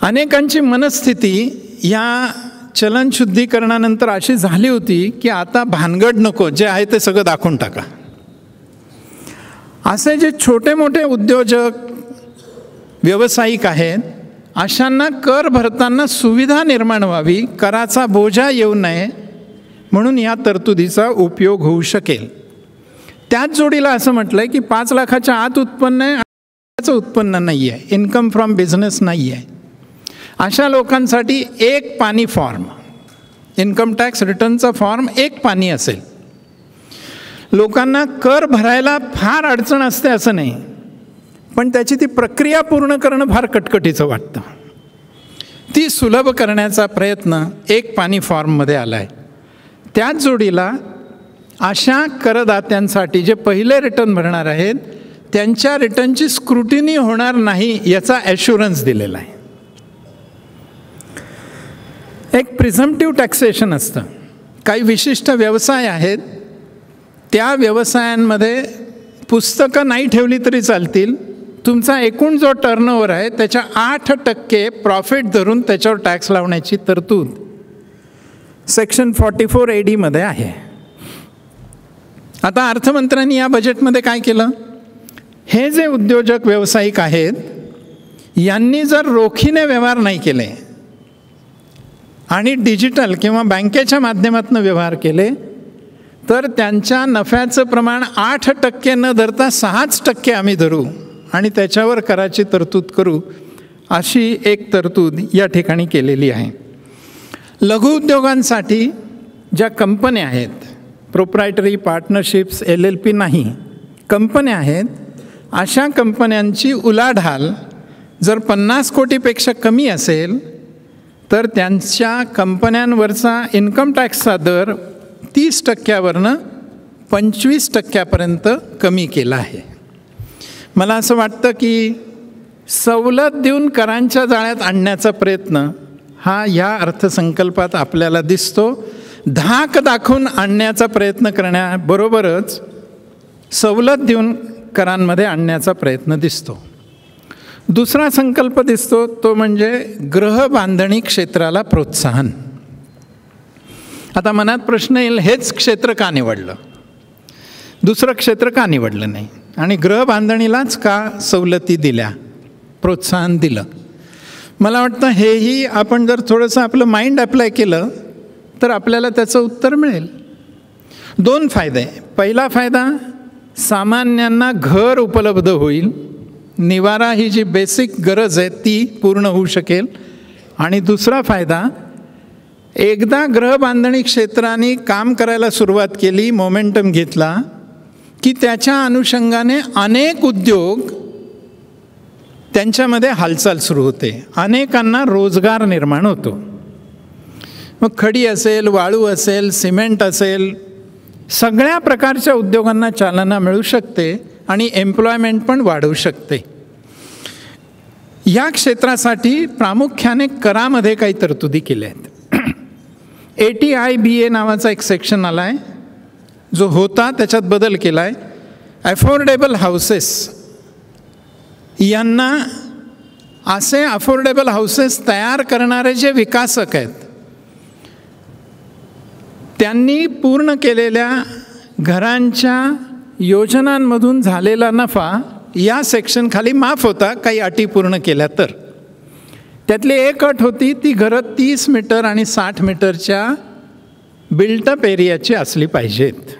अनेकांची मनस्थिती या चलनशुद्धीकरणानंतर अशी झाली होती की आता भानगड नको, जे आहे ते सगळं दाखवून टाका. असे जे छोटे मोठे उद्योजक, व्यावसायिक आहेत, अशांना कर भरताना सुविधा निर्माण व्हावी, कराचा बोजा येऊ नये, म्हणून या तरतुदीचा उपयोग होऊ शकेल. त्याच जोडीला असं म्हटलं आहे की 5 लाखाच्या आत उत्पन्न आहे, त्याचं उत्पन्न नाही आहे, इन्कम फ्रॉम बिझनेस नाही आहे, अशा लोकांसाठी एक पानी फॉर्म, इन्कम टॅक्स रिटर्नचा फॉर्म एक पानी असेल. लोकांना कर भरायला फार अडचण असते असं नाही, पण त्याची ती प्रक्रिया पूर्ण करणं फार कटकटीचं वाटतं. ती सुलभ करण्याचा प्रयत्न एक पानी फॉर्ममध्ये आला आहे. त्याच जोडीला अशा करदात्यांसाठी जे पहिले रिटर्न भरणार आहेत त्यांच्या रिटर्नची स्क्रुटिनी होणार नाही याचा ॲश्युरन्स दिलेला आहे. एक प्रिझम्प्टिव्ह टॅक्सेशन असतं. काही विशिष्ट व्यवसाय आहेत, त्या व्यवसायांमध्ये पुस्तकं नाही ठेवली तरी चालतील, तुमचा एकूण जो टर्नओव्हर आहे त्याच्या 8% प्रॉफिट धरून त्याच्यावर टॅक्स लावण्याची तरतूद सेक्शन 44 AD मध्ये आहे. आता अर्थमंत्र्यांनी या बजेटमध्ये काय केलं, हे जे उद्योजक व्यावसायिक आहेत यांनी जर रोखीने व्यवहार नाही केले आणि डिजिटल किंवा बँकेच्या माध्यमातून व्यवहार केले तर त्यांच्या नफ्याचं प्रमाण 8% न धरता 6% आम्ही धरू आणि त्याच्यावर कराची तरतूद करू, अशी एक तरतूद या ठिकाणी केलेली आहे. लघुउद्योगांसाठी ज्या कंपन्या आहेत, प्रोप्रायटरी पार्टनरशिप्स, LLP नाही, कंपन्या आहेत, अशा कंपन्यांची उलाढाल जर 50 कोटीपेक्षा कमी असेल तर त्यांच्या कंपन्यांवरचा इन्कम टॅक्सचा दर 30%वरनं 25%पर्यंत कमी केला आहे. मला असं वाटतं की सवलत देऊन करांच्या जाळ्यात आणण्याचा प्रयत्न हा या अर्थसंकल्पात आपल्याला दिसतो. धाक दाखवून आणण्याचा प्रयत्न करण्याबरोबरच सवलत देऊन करांमध्ये आणण्याचा प्रयत्न दिसतो. दुसरा संकल्प दिसतो तो म्हणजे गृहबांधणी क्षेत्राला प्रोत्साहन. आता मनात प्रश्न येईल, हेच क्षेत्र का निवडलं? दुसरं क्षेत्र का निवडलं नाही आणि गृहबांधणीलाच का सवलती दिल्या, प्रोत्साहन दिलं? मला वाटतं हेही आपण जर थोडंसं आपलं माइंड अप्लाय केलं तर आपल्याला त्याचं उत्तर मिळेल. 2 फायदे. पहिला फायदा, सामान्यांना घर उपलब्ध होईल, निवारा ही जी बेसिक गरज आहे ती पूर्ण होऊ शकेल. आणि दुसरा फायदा, एकदा गृहबांधणी क्षेत्राने काम करायला सुरुवात केली, मोमेंटम घेतला की त्याच्या अनुषंगाने अनेक उद्योग त्यांच्यामध्ये हालचाल सुरू होते, अनेकांना रोजगार निर्माण होतो. मग खडी असेल, वाळू असेल, सिमेंट असेल, सगळ्या प्रकारच्या उद्योगांना चालना मिळू शकते आणि एम्प्लॉयमेंट पण वाढवू शकते. या क्षेत्रासाठी प्रामुख्याने करामध्ये काही तरतुदी केल्या आहेत. ATIBA नावाचा एक सेक्शन आला आहे, जो होता त्याच्यात बदल केला आहे. अफोर्डेबल हाऊसेस यांना, असे अफोर्डेबल हाऊसेस तयार करणारे जे विकासक आहेत त्यांनी पूर्ण केलेल्या घरांच्या योजनांमधून झालेला नफा या सेक्शन खाली माफ होता, काही अटी पूर्ण केल्या तर. त्यातली एक अट होती, ती घरं 30 मीटर आणि 60 मीटरच्या बिल्टअप एरियाची असली पाहिजेत.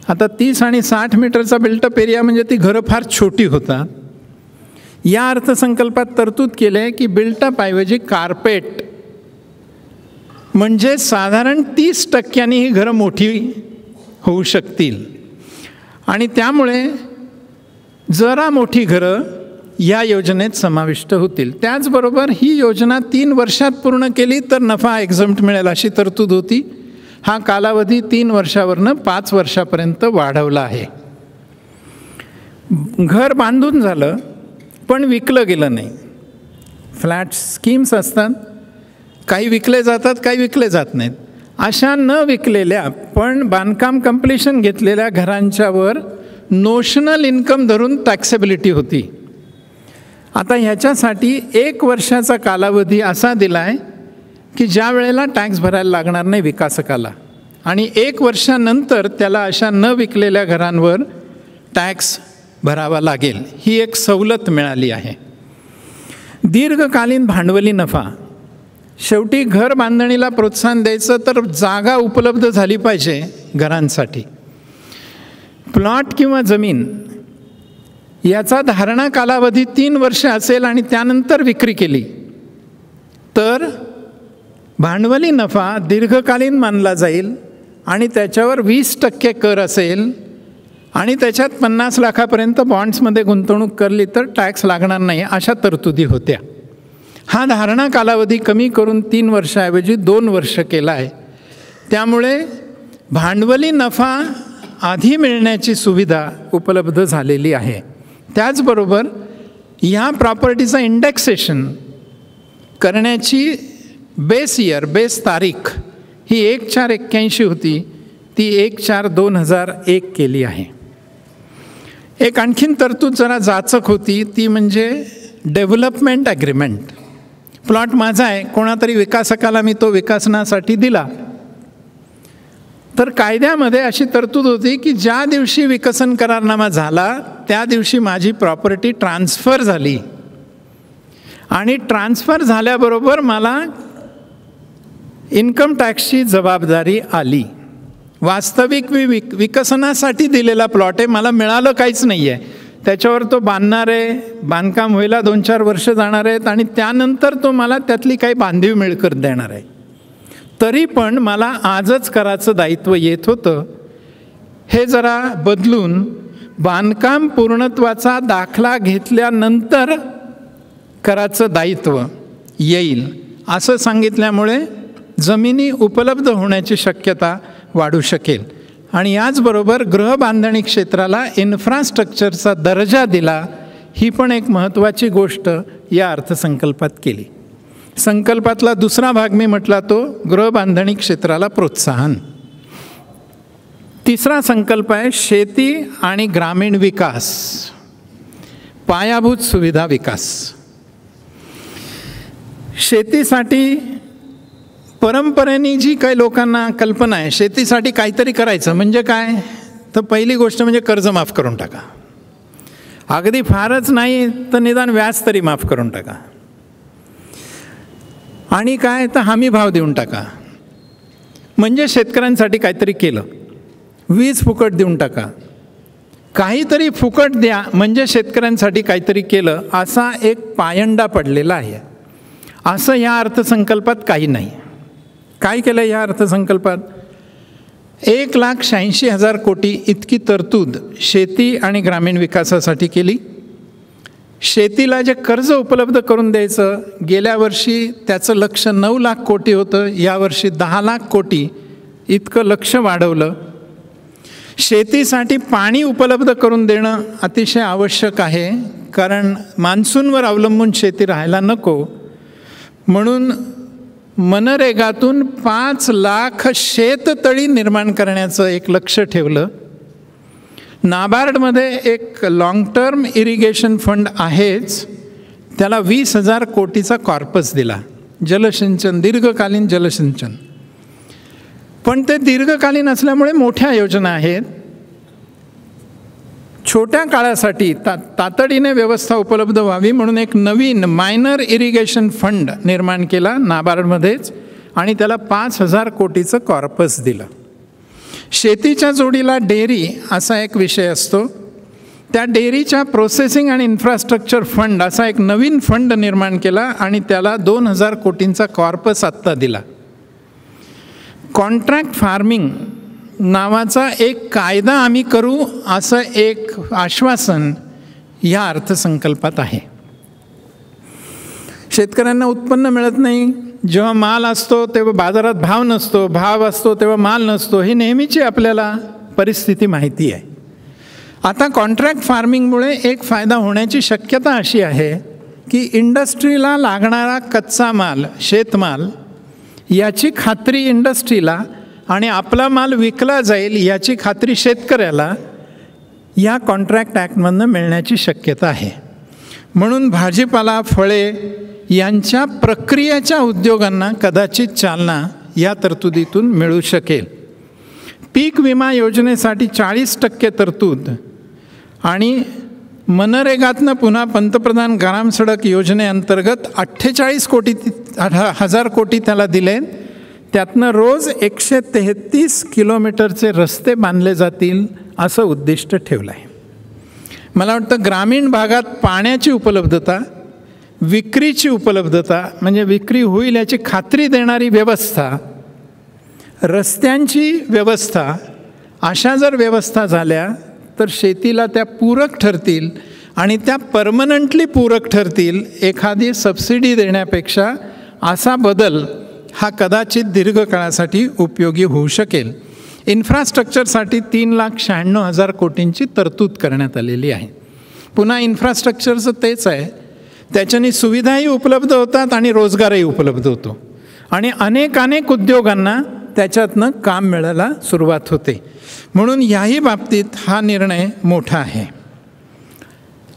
आता 30 आणि 60 मीटरचा बिल्टअप एरिया म्हणजे ती घरं फार छोटी होतात. या अर्थसंकल्पात तरतूद केली आहे की बिल्टअप ऐवजी कार्पेट, म्हणजे साधारण 30% ही घरं मोठी होऊ शकतील. आणि त्यामुळे जरा मोठी घरं या योजनेत समाविष्ट होतील. त्याचबरोबर ही योजना 3 वर्षात पूर्ण केली तर नफा एक्झम्प्ट मिळेल अशी तरतूद होती. हा कालावधी 3 वर्षावरनं 5 वर्षापर्यंत वाढवला आहे. घर बांधून झालं पण विकलं गेलं नाही. फ्लॅट स्कीम्स असतात, काही विकले जातात, काही विकले जात नाहीत. अशा न विकलेल्या पण बांधकाम कंप्लिशन घेतलेल्या घरांच्यावर नोशनल इन्कम धरून टॅक्सेबिलिटी होती. आता ह्याच्यासाठी 1 वर्षाचा कालावधी असा दिला आहे की ज्या वेळेला टॅक्स भरायला लागणार नाही विकासकाला, आणि 1 वर्षानंतर त्याला अशा न विकलेल्या घरांवर टॅक्स भरावा लागेल. ही एक सवलत मिळाली आहे. दीर्घकालीन भांडवली नफा. शेवटी घर बांधणीला प्रोत्साहन द्यायचं तर जागा उपलब्ध झाली पाहिजे घरांसाठी. प्लॉट किंवा जमीन याचा धारणा कालावधी 3 वर्ष असेल आणि त्यानंतर विक्री केली तर भांडवली नफा दीर्घकालीन मानला जाईल आणि त्याच्यावर 20% कर असेल आणि त्याच्यात 50 लाखापर्यंत बॉन्ड्समध्ये गुंतवणूक करली तर टॅक्स लागणार नाही, अशा तरतुदी होत्या. हा धारणा कालावधी कमी करून 3 वर्षाऐवजी 2 वर्ष केला आहे. त्यामुळे भांडवली नफा आधी मिळण्याची सुविधा उपलब्ध झालेली आहे. त्याचबरोबर ह्या प्रॉपर्टीचं इंडेक्सेशन करण्याची बेस तारीख ही 1/4/81 होती, ती 1/4/2001 केली आहे. एक आणखीन तरतूद जरा जाचक होती, ती म्हणजे डेव्हलपमेंट ॲग्रीमेंट. प्लॉट माझा आहे, कोणातरी विकासकाला मी तो विकासनासाठी दिला, तर कायद्यामध्ये अशी तरतूद होती की ज्या दिवशी विकसन करारनामा झाला त्या दिवशी माझी प्रॉपर्टी ट्रान्सफर झाली आणि ट्रान्सफर झाल्याबरोबर मला इन्कम टॅक्सची जबाबदारी आली. वास्तविक मी विकसनासाठी दिलेला प्लॉट आहे, मला मिळालं काहीच नाही आहे, त्याच्यावर तो बांधणार आहे, बांधकाम व्हायला 2-4 वर्ष जाणार आहेत आणि त्यानंतर तो मला त्यातली काही बांधीव मिळकत देणार आहे. तरी पण मला आजच कराचं दायित्व येत होतं. हे जरा बदलून बांधकाम पूर्णत्वाचा दाखला घेतल्यानंतर कराचं दायित्व येईल असं सांगितल्यामुळे जमिनी उपलब्ध होण्याची शक्यता वाढू शकेल. आणि याचबरोबर गृहबांधणी क्षेत्राला इन्फ्रास्ट्रक्चरचा दर्जा दिला, ही पण एक महत्त्वाची गोष्ट या अर्थसंकल्पात केली. संकल्पातला दुसरा भाग मी म्हटला तो गृहबांधणी क्षेत्राला प्रोत्साहन. तिसरा संकल्प आहे शेती आणि ग्रामीण विकास, पायाभूत सुविधा विकास. शेतीसाठी परंपरेने जी काही लोकांना कल्पना आहे, शेतीसाठी काहीतरी करायचं म्हणजे काय, तर पहिली गोष्ट म्हणजे कर्ज माफ करून टाका. अगदी फारच नाही तर निदान व्याज तरी माफ करून टाका. आणि काय तर हमी भाव देऊन टाका, म्हणजे शेतकऱ्यांसाठी काहीतरी केलं. वीज फुकट देऊन टाका, काहीतरी फुकट द्या म्हणजे शेतकऱ्यांसाठी काहीतरी केलं, असा एक पायंडा पडलेला आहे. असं या अर्थसंकल्पात काही नाही. काय केलं या अर्थसंकल्पात? 1,86,000 कोटी इतकी तरतूद शेती आणि ग्रामीण विकासासाठी केली. शेतीला जे कर्ज उपलब्ध करून द्यायचं, गेल्या वर्षी त्याचं लक्ष्य 9 लाख कोटी होतं, यावर्षी 10 लाख कोटी इतकं लक्ष्य वाढवलं. शेतीसाठी पाणी उपलब्ध करून देणं अतिशय आवश्यक आहे, कारण मान्सूनवर अवलंबून शेती राहायला नको. म्हणून मनरेगातून 5 लाख शेततळी निर्माण करण्याचं एक लक्ष्य ठेवलं. नाबार्डमध्ये एक लॉंग टर्म इरिगेशन फंड आहेच, त्याला 20,000 कोटीचा कॉर्पस दिला. जलसिंचन, दीर्घकालीन जलसिंचन. पण ते दीर्घकालीन असल्यामुळे मोठ्या योजना आहेत. छोट्या काळासाठी तातडीने व्यवस्था उपलब्ध व्हावी म्हणून एक नवीन मायनर इरिगेशन फंड निर्माण केला नाबार्डमध्येच, आणि त्याला 5,000 कोटीचं कॉर्पस दिलं. शेतीच्या जोडीला डेअरी असा एक विषय असतो, त्या डेअरीच्या प्रोसेसिंग आणि इन्फ्रास्ट्रक्चर फंड असा एक नवीन फंड निर्माण केला आणि त्याला 2,000 कोटींचा कॉर्पस आत्ता दिला. कॉन्ट्रॅक्ट फार्मिंग नावाचा एक कायदा आम्ही करू असं एक आश्वासन या अर्थसंकल्पात आहे. शेतकऱ्यांना उत्पन्न मिळत नाही, जेव्हा माल असतो तेव्हा बाजारात भाव नसतो, भाव असतो तेव्हा माल नसतो, ही नेहमीची आपल्याला परिस्थिती माहिती आहे. आता कॉन्ट्रॅक्ट फार्मिंगमुळे एक फायदा होण्याची शक्यता अशी आहे की इंडस्ट्रीला लागणारा कच्चा माल, शेतमाल याची खात्री इंडस्ट्रीला आणि आपला माल विकला जाईल याची खात्री शेतकऱ्याला या कॉन्ट्रॅक्ट ॲक्टमधनं मिळण्याची शक्यता आहे. म्हणून भाजीपाला, फळे यांच्या प्रक्रियेच्या उद्योगांना कदाचित चालना या तरतुदीतून मिळू शकेल. पीक विमा योजनेसाठी 40% तरतूद आणि मनरेगातनं पुन्हा पंतप्रधान ग्राम सडक योजनेअंतर्गत 48,000 कोटी त्याला दिले. त्यातनं रोज 133 किलोमीटरचे रस्ते बांधले जातील असं उद्दिष्ट ठेवलं आहे. मला वाटतं ग्रामीण भागात पाण्याची उपलब्धता, विक्रीची उपलब्धता म्हणजे विक्री होईल याची खात्री देणारी व्यवस्था, रस्त्यांची व्यवस्था, अशा जर व्यवस्था झाल्या तर शेतीला त्या पूरक ठरतील आणि त्या परमनंटली पूरक ठरतील. एखादी सबसिडी देण्यापेक्षा असा बदल हा कदाचित दीर्घकाळासाठी उपयोगी होऊ शकेल. इन्फ्रास्ट्रक्चरसाठी 3,96,000 कोटींची तरतूद करण्यात आलेली आहे. पुन्हा इन्फ्रास्ट्रक्चरचं तेच आहे, त्याच्याने सुविधाही उपलब्ध होतात आणि रोजगारही उपलब्ध होतो आणि अनेक उद्योगांना त्याच्यातनं काम मिळायला सुरुवात होते. म्हणून याही बाबतीत हा निर्णय मोठा आहे.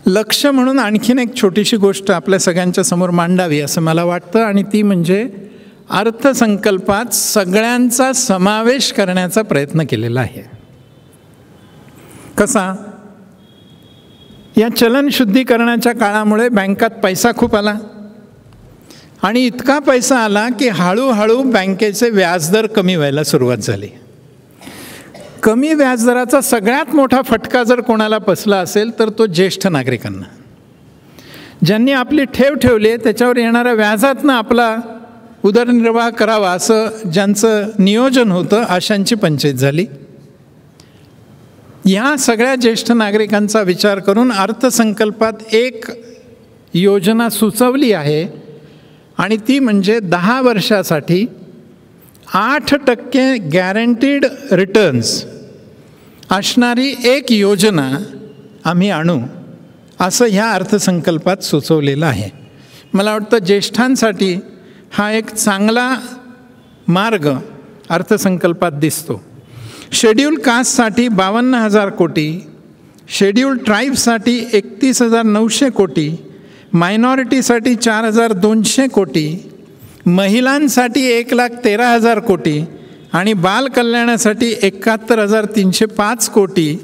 लक्ष म्हणून आणखीन एक छोटीशी गोष्ट आपल्या सगळ्यांच्या समोर मांडावी असं मला वाटतं, आणि ती म्हणजे अर्थसंकल्पात सगळ्यांचा समावेश करण्याचा प्रयत्न केलेला आहे. कसा? या चलन शुद्धीकरणाच्या काळामुळे बँकात पैसा खूप आला आणि इतका पैसा आला की हळूहळू बँकेचे व्याजदर कमी व्हायला सुरुवात झाली. कमी व्याजदराचा सगळ्यात मोठा फटका जर कोणाला बसला असेल तर तो ज्येष्ठ नागरिकांना. ज्यांनी आपली ठेव ठेवली आहे त्याच्यावर येणाऱ्या व्याजातनं आपला उदरनिर्वाह करावा असं ज्यांचं नियोजन होतं, अशांची पंचायत झाली. या सगळ्या ज्येष्ठ नागरिकांचा विचार करून अर्थसंकल्पात एक योजना सुचवली आहे आणि ती म्हणजे 10 वर्षासाठी 8% गॅरंटीड रिटर्न्स असणारी एक योजना आम्ही आणू असं ह्या अर्थसंकल्पात सुचवलेलं आहे. मला वाटतं ज्येष्ठांसाठी हा एक चांगला मार्ग अर्थसंकल्पात दिसतो. शेड्यूल कास्टसाठी 52,000 कोटी, शेड्यूल ट्राईब्ससाठी 31,900 कोटी, मायनॉरिटीसाठी 4,200 कोटी, महिलांसाठी 1,13,000 कोटी आणि बालकल्याणासाठी 71,305 कोटी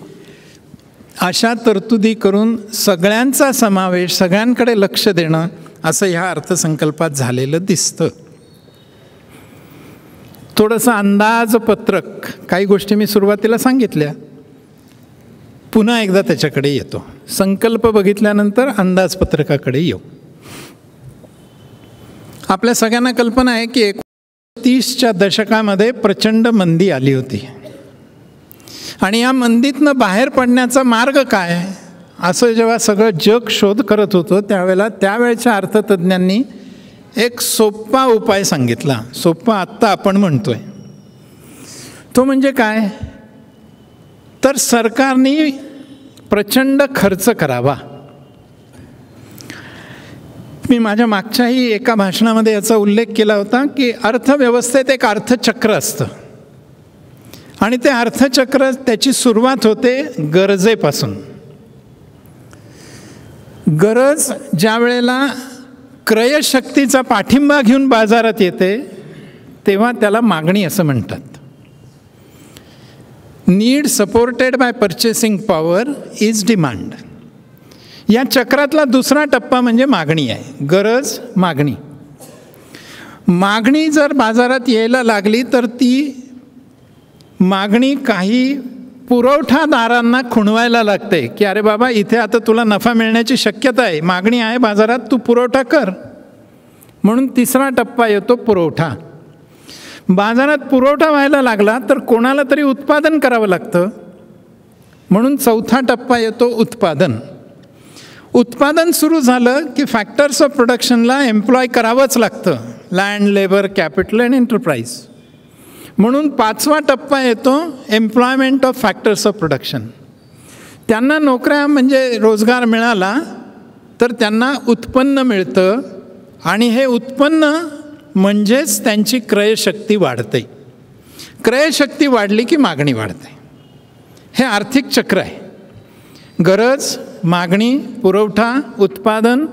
अशा तरतुदी करून सगळ्यांचा समावेश, सगळ्यांकडे लक्ष देणं असं ह्या अर्थसंकल्पात झालेलं दिसतं. थोडंसं अंदाजपत्रक, काही गोष्टी मी सुरुवातीला सांगितल्या, पुन्हा एकदा त्याच्याकडे येतो. संकल्प बघितल्यानंतर अंदाजपत्रकाकडे येऊ. आपल्या सगळ्यांना कल्पना आहे की 1930च्या दशकामध्ये प्रचंड मंदी आली होती आणि या मंदीतनं बाहेर पडण्याचा मार्ग काय असं जेव्हा सगळं जग शोध करत होतं त्यावेळेला त्यावेळच्या अर्थतज्ज्ञांनी एक सोपा उपाय सांगितला. सोपा आत्ता आपण म्हणतोय तो म्हणजे काय, तर सरकारने प्रचंड खर्च करावा. मी माझ्या मागच्याही एका भाषणामध्ये याचा उल्लेख केला होता की अर्थव्यवस्थेत एक अर्थचक्र असतं आणि ते अर्थचक्र त्याची सुरुवात होते गरजेपासून. गरज ज्या वेळेला क्रयशक्तीचा पाठिंबा घेऊन बाजारात येते तेव्हा त्याला मागणी असं म्हणतात. Need supported by purchasing power is demand. या चक्रातला दुसरा टप्पा म्हणजे मागणी आहे. गरज, मागणी. मागणी जर बाजारात यायला लागली तर ती मागणी काही पुरवठादारांना खुणवायला लागते की अरे बाबा इथे आता तुला नफा मिळण्याची शक्यता आहे, मागणी आहे बाजारात, तू पुरवठा कर. म्हणून तिसरा टप्पा येतो पुरवठा. बाजारात पुरवठा व्हायला लागला तर कोणाला तरी उत्पादन करावं लागतं, म्हणून चौथा टप्पा येतो उत्पादन. उत्पादन सुरू झालं की फॅक्टर्स ऑफ प्रोडक्शनला एम्प्लॉय करावंच लागतं, land, labour, capital and enterprise. म्हणून पाचवा टप्पा येतो employment of factors of production. त्यांना नोकऱ्या म्हणजे रोजगार मिळाला तर त्यांना उत्पन्न मिळतं आणि हे उत्पन्न म्हणजेच त्यांची क्रयशक्ती वाढते. क्रयशक्ती वाढली की मागणी वाढते. हे आर्थिक चक्र आहे. गरज, मागणी, पुरवठा, उत्पादन,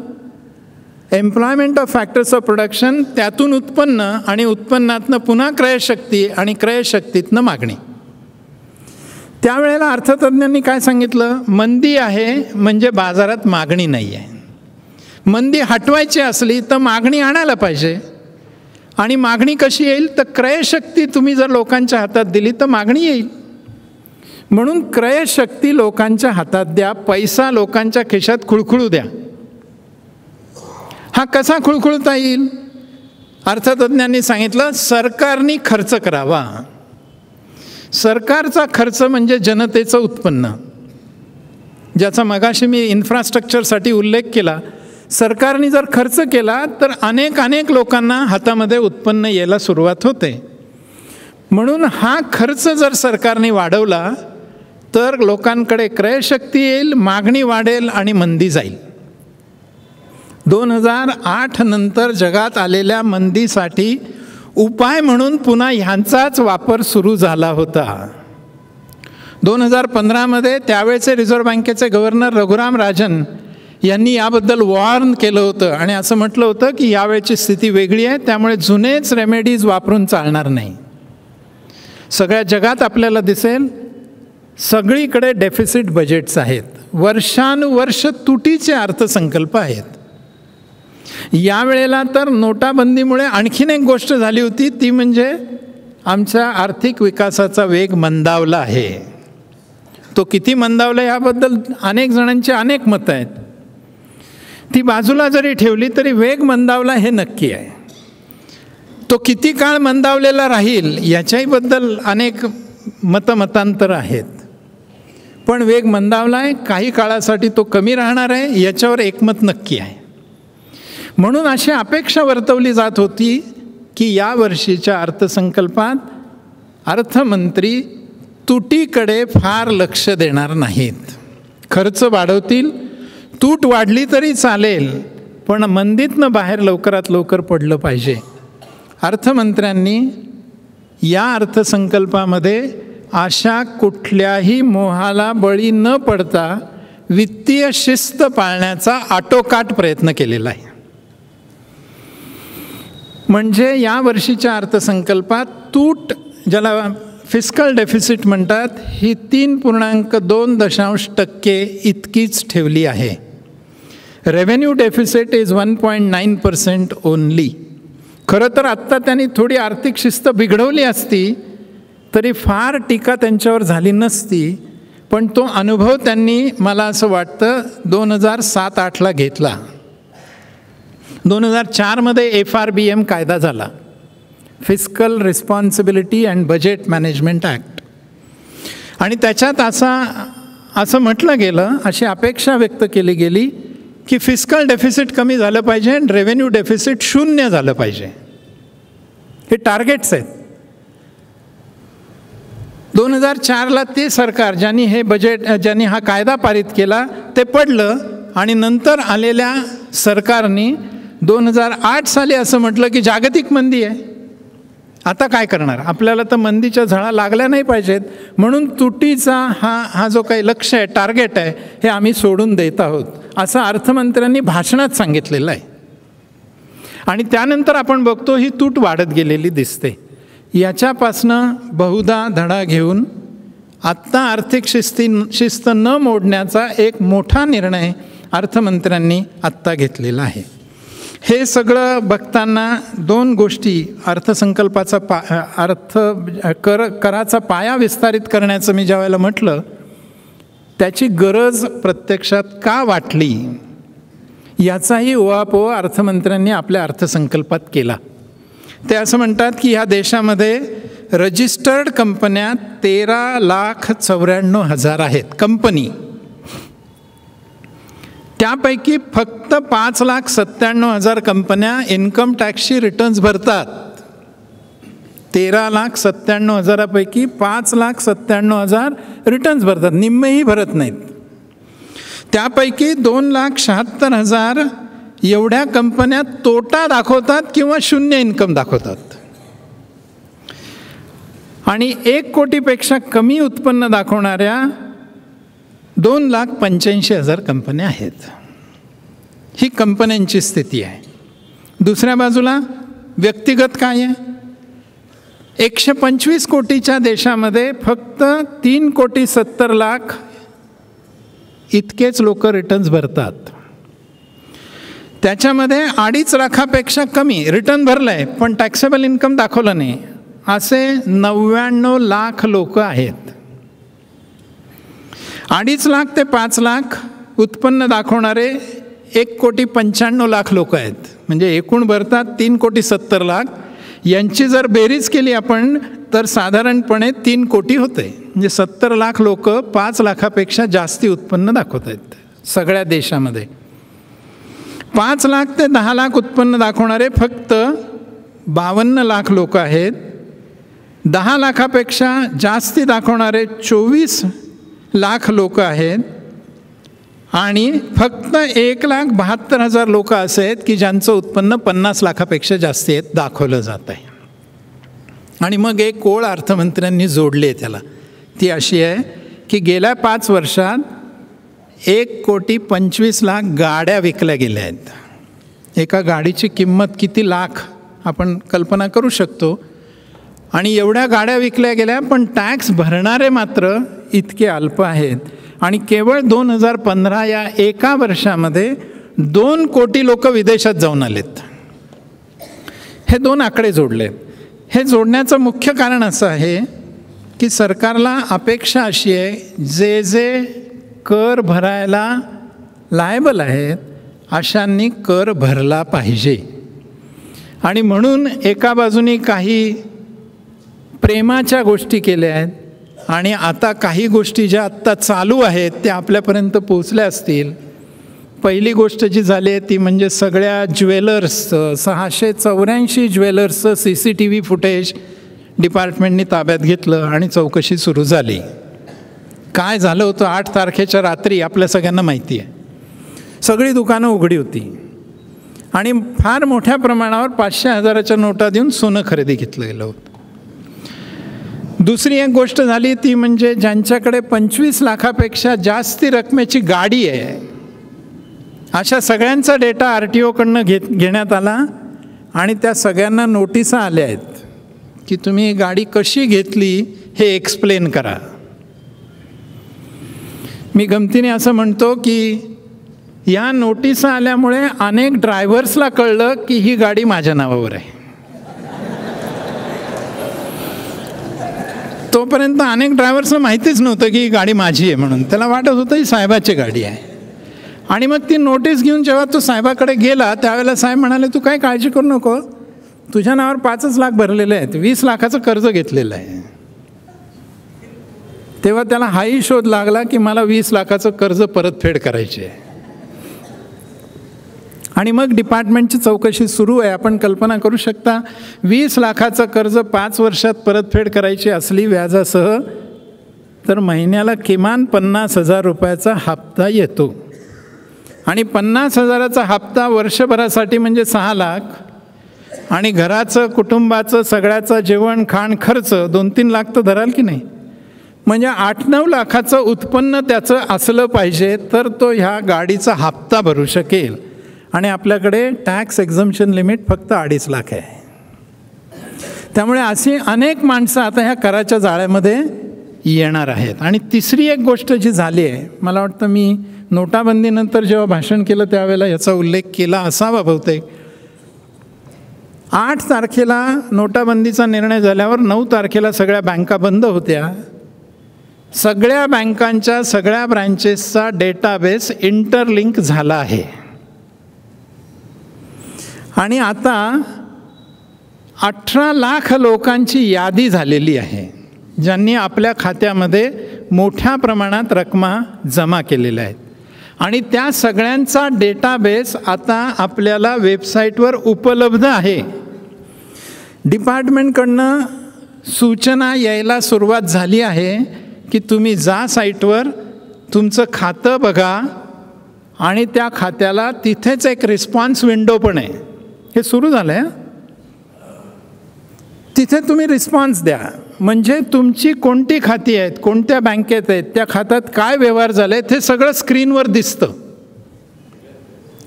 employment of factors of production, त्यातून उत्पन्न आणि उत्पन्नातनं पुन्हा क्रयशक्ती आणि क्रयशक्तीतनं मागणी. त्यावेळेला अर्थतज्ज्ञांनी काय सांगितलं, मंदी आहे म्हणजे बाजारात मागणी नाही आहे. मंदी हटवायची असली तर मागणी आणायला पाहिजे आणि मागणी कशी येईल तर क्रयशक्ती तुम्ही जर लोकांच्या हातात दिली तर मागणी येईल. म्हणून क्रयशक्ती लोकांच्या हातात द्या, पैसा लोकांच्या खिशात खुळखुळू द्या. हा कसा खुळखुळता येईल, अर्थतज्ज्ञांनी सांगितलं सरकारने खर्च करावा. सरकारचा खर्च म्हणजे जनतेचं उत्पन्न, ज्याचा मगाशी मी इन्फ्रास्ट्रक्चरसाठी उल्लेख केला. सरकारने जर खर्च केला तर अनेक लोकांना हातामध्ये उत्पन्न यायला सुरुवात होते. म्हणून हा खर्च जर सरकारने वाढवला तर लोकांकडे क्रयशक्ती येईल, मागणी वाढेल आणि मंदी जाईल. 2008 नंतर जगात आलेल्या मंदीसाठी उपाय म्हणून पुन्हा ह्यांचाच वापर सुरू झाला होता. 2015मध्ये त्यावेळेचे रिझर्व्ह बँकेचे गव्हर्नर रघुराम राजन यांनी याबद्दल वॉर्न केलं होतं आणि असं म्हटलं होतं की यावेळची स्थिती वेगळी आहे, त्यामुळे जुनेच रेमेडीज वापरून चालणार नाही. सगळ्या जगात आपल्याला दिसेल सगळीकडे डेफिसिट बजेट्स आहेत, वर्षानुवर्ष तुटीचे अर्थसंकल्प आहेत. यावेळेला तर नोटाबंदीमुळे आणखीन एक गोष्ट झाली होती, ती म्हणजे आमच्या आर्थिक विकासाचा वेग मंदावला आहे. तो किती मंदावला याबद्दल अनेक जणांची अनेक मतं आहेत. ती बाजूला जरी ठेवली तरी वेग मंदावला हे नक्की आहे. तो किती काळ मंदावलेला राहील याच्याहीबद्दल अनेक मतांतर आहेत. पण वेग मंदावला आहे, काही काळासाठी तो कमी राहणार आहे याच्यावर एकमत नक्की आहे. म्हणून अशी अपेक्षा वर्तवली जात होती की या वर्षीच्या अर्थसंकल्पात अर्थमंत्री तुटीकडे फार लक्ष देणार नाहीत. खर्च वाढवतील, तूट वाढली तरी चालेल पण मंदीतनं बाहेर लवकरात लवकर पडलं पाहिजे. अर्थमंत्र्यांनी या अर्थसंकल्पामध्ये अशा कुठल्याही मोहाला बळी न पडता वित्तीय शिस्त पाळण्याचा आटोकाट प्रयत्न केलेला आहे. म्हणजे या वर्षीच्या अर्थसंकल्पात तूट ज्याला फिस्कल डेफिसिट म्हणतात, ही 3.2% इतकीच ठेवली आहे. Revenue deficit is 1.9% only. खरं तर आत्ता त्यांनी थोडी आर्थिक शिस्त बिघडवली असती तरी फार टीका त्यांच्यावर झाली नसती, पण तो अनुभव त्यांनी, मला असं वाटतं, 2007-08ला घेतला. 2004मध्ये FRBM कायदा झाला, fiscal responsibility and budget management act, आणि त्याच्यात असं म्हटलं गेलं, अशी अपेक्षा व्यक्त केली गेली की फिस्कल डेफिसिट कमी झालं पाहिजे आणि रेव्हेन्यू डेफिसिट 0 झालं पाहिजे. हे टार्गेट्स आहेत. 2004ला ते सरकार ज्यांनी हा कायदा पारित केला ते पडलं, आणि नंतर आलेल्या सरकारने 2008 साली असं म्हटलं की जागतिक मंदी आहे, आता काय करणार, आपल्याला तर मंदीच्या झळा लागल्या नाही पाहिजेत, म्हणून तुटीचा हा जो काही लक्ष्य आहे, टार्गेट आहे, हे आम्ही सोडून देत आहोत, असं अर्थमंत्र्यांनी भाषणात सांगितलेलं आहे. आणि त्यानंतर आपण बघतो ही तूट वाढत गेलेली दिसते. याच्यापासनं बहुधा धडा घेऊन आत्ता आर्थिक शिस्त न मोडण्याचा एक मोठा निर्णय अर्थमंत्र्यांनी आत्ता घेतलेला आहे. हे सगळं बघताना 2 गोष्टी, अर्थसंकल्पाचा कराचा पाया विस्तारित करण्याचं मी ज्या वेळेला म्हटलं, त्याची गरज प्रत्यक्षात का वाटली याचाही उहापोह अर्थमंत्र्यांनी आपल्या अर्थसंकल्पात केला. ते असं म्हणतात की ह्या देशामध्ये रजिस्टर्ड कंपन्या 13,94,000 आहेत कंपनी. त्यापैकी फक्त 5,97,000 कंपन्या इन्कम टॅक्सची रिटर्न्स भरतात. 13,97,000 पैकी 5,97,000 रिटर्न्स भरतात, निम्मेही भरत नाहीत. त्यापैकी 2,76,000 एवढ्या कंपन्या तोटा दाखवतात किंवा 0 इन्कम दाखवतात. आणि 1 कोटीपेक्षा कमी उत्पन्न दाखवणाऱ्या 2,85,000 कंपन्या आहेत. ही कंपन्यांची स्थिती आहे. दुसऱ्या बाजूला व्यक्तिगत काय आहे? 125 कोटीच्या देशामध्ये फक्त 3,70,00,000 इतकेच लोक रिटर्न्स भरतात. त्याच्यामध्ये 2.5 लाखापेक्षा कमी रिटर्न भरलं आहे पण टॅक्सेबल इन्कम दाखवलं नाही, असे 99 लाख लोक आहेत. 2.5 लाख ते 5 लाख उत्पन्न दाखवणारे 1,95,00,000 लोक आहेत. म्हणजे एकूण भरतात 3,70,00,000. यांची जर बेरीज केली आपण तर साधारणपणे 3 कोटी होते. म्हणजे 70 लाख लोक 5 लाखापेक्षा जास्ती उत्पन्न दाखवत आहेत सगळ्या देशामध्ये. 5 लाख ते 10 लाख उत्पन्न दाखवणारे फक्त 52 लाख लोक आहेत. 10 लाखापेक्षा जास्ती दाखवणारे 24 लाख लोक आहेत. आणि फक्त 1,72,000 लोक असे आहेत की ज्यांचं उत्पन्न 50 लाखापेक्षा जास्ती आहेत दाखवलं जात आहे. आणि मग एक ओळ अर्थमंत्र्यांनी जोडली आहे त्याला, ती अशी आहे की गेल्या 5 वर्षात 1,25,00,000 गाड्या विकल्या गेल्या आहेत. एका गाडीची किंमत किती लाख आपण कल्पना करू शकतो. आणि एवढ्या गाड्या विकल्या गेल्या पण टॅक्स भरणारे मात्र इतके अल्प आहेत. आणि केवळ 2015 या एका वर्षामध्ये 2 कोटी लोक विदेशात जाऊन आलेत. हे 2 आकडे जोडले. हे जोडण्याचं मुख्य कारण असं आहे की सरकारला अपेक्षा अशी आहे, जे कर भरायला लायबल आहेत अशांनी कर भरला पाहिजे. आणि म्हणून एका बाजूनी काही प्रेमाच्या गोष्टी केल्या आहेत आणि आता काही गोष्टी ज्या आत्ता चालू आहेत त्या आपल्यापर्यंत पोचल्या असतील. पहिली गोष्ट जी झाली आहे ती म्हणजे सगळ्या ज्वेलर्सचं 684 ज्वेलर्सचं CCTV फुटेज डिपार्टमेंटनी ताब्यात घेतलं आणि चौकशी सुरू झाली. काय झालं होतं 8 तारखेच्या रात्री आपल्या सगळ्यांना माहिती आहे. सगळी दुकानं उघडी होती आणि फार मोठ्या प्रमाणावर 500,000च्या नोटा देऊन सोनं खरेदी घेतलं गेलं होतं. दुसरी एक गोष्ट झाली ती म्हणजे ज्यांच्याकडे 25 लाखापेक्षा जास्ती रकमेची गाडी आहे अशा सगळ्यांचा डेटा RTOकडनं घेण्यात आला आणि त्या सगळ्यांना नोटिसा आल्या आहेत की तुम्ही ही गाडी कशी घेतली हे एक्सप्लेन करा. मी गमतीने असं म्हणतो की या नोटिसा आल्यामुळे अनेक ड्रायव्हर्सला कळलं की ही गाडी माझ्या नावावर आहे. तोपर्यंत अनेक ड्रायव्हर्सला माहितीच नव्हतं की ही गाडी माझी आहे म्हणून. त्याला वाटत होतं ही साहेबाची गाडी आहे. आणि मग ती नोटीस घेऊन जेव्हा तो साहेबाकडे गेला त्यावेळेला साहेब म्हणाले, तू काय काळजी करू नको, तुझ्या नावावर 5 लाख भरलेले आहेत, 20 लाखाचं कर्ज घेतलेलं आहे. तेव्हा त्याला हाही शोध लागला की मला 20 लाखाचं कर्ज परतफेड करायची आहे. आणि मग डिपार्टमेंटची चौकशी सुरू आहे. आपण कल्पना करू शकता, 20 लाखाचं कर्ज 5 वर्षात परतफेड करायची असली व्याजासह तर महिन्याला किमान 50,000 रुपयाचा हप्ता येतो. आणि 50,000चा हप्ता वर्षभरासाठी म्हणजे 6 लाख. आणि घराचं, कुटुंबाचं, सगळ्याचं जेवण खाण खर्च 2-3 लाख तर धराल की नाही. म्हणजे 8-9 लाखाचं उत्पन्न त्याचं असलं पाहिजे तर तो ह्या गाडीचा हप्ता भरू शकेल. आणि आपल्याकडे टॅक्स एक्झम्पशन लिमिट फक्त 2.5 लाख आहे. त्यामुळे अशी अनेक माणसं आता ह्या कराच्या जाळ्यामध्ये येणार आहेत. आणि तिसरी एक गोष्ट जी झाली आहे, मला वाटतं मी नोटाबंदीनंतर जेव्हा भाषण केलं त्यावेळेला याचा उल्लेख केला असावा बहुतेक. 8 तारखेला नोटाबंदीचा निर्णय झाल्यावर 9 तारखेला सगळ्या बँका बंद होत्या. सगळ्या बँकांच्या सगळ्या ब्रँचेसचा डेटाबेस इंटरलिंक झाला आहे. आणि आता 18 लाख लोकांची यादी झालेली आहे ज्यांनी आपल्या खात्यामध्ये मोठ्या प्रमाणात रकमा जमा केलेल्या आहेत. आणि त्या सगळ्यांचा डेटाबेस आता आपल्याला वेबसाईटवर उपलब्ध आहे. डिपार्टमेंटकडनं सूचना यायला सुरुवात झाली आहे की तुम्ही जा साईटवर, तुमचं खातं बघा आणि त्या खात्याला तिथेच एक रिस्पॉन्स विंडो पण आहे. हे सुरू झालं आहे. तिथे तुम्ही रिस्पॉन्स द्या. म्हणजे तुमची कोणती खाती आहेत, कोणत्या बँकेत आहेत, त्या खात्यात काय व्यवहार झाले ते सगळं स्क्रीनवर दिसतं.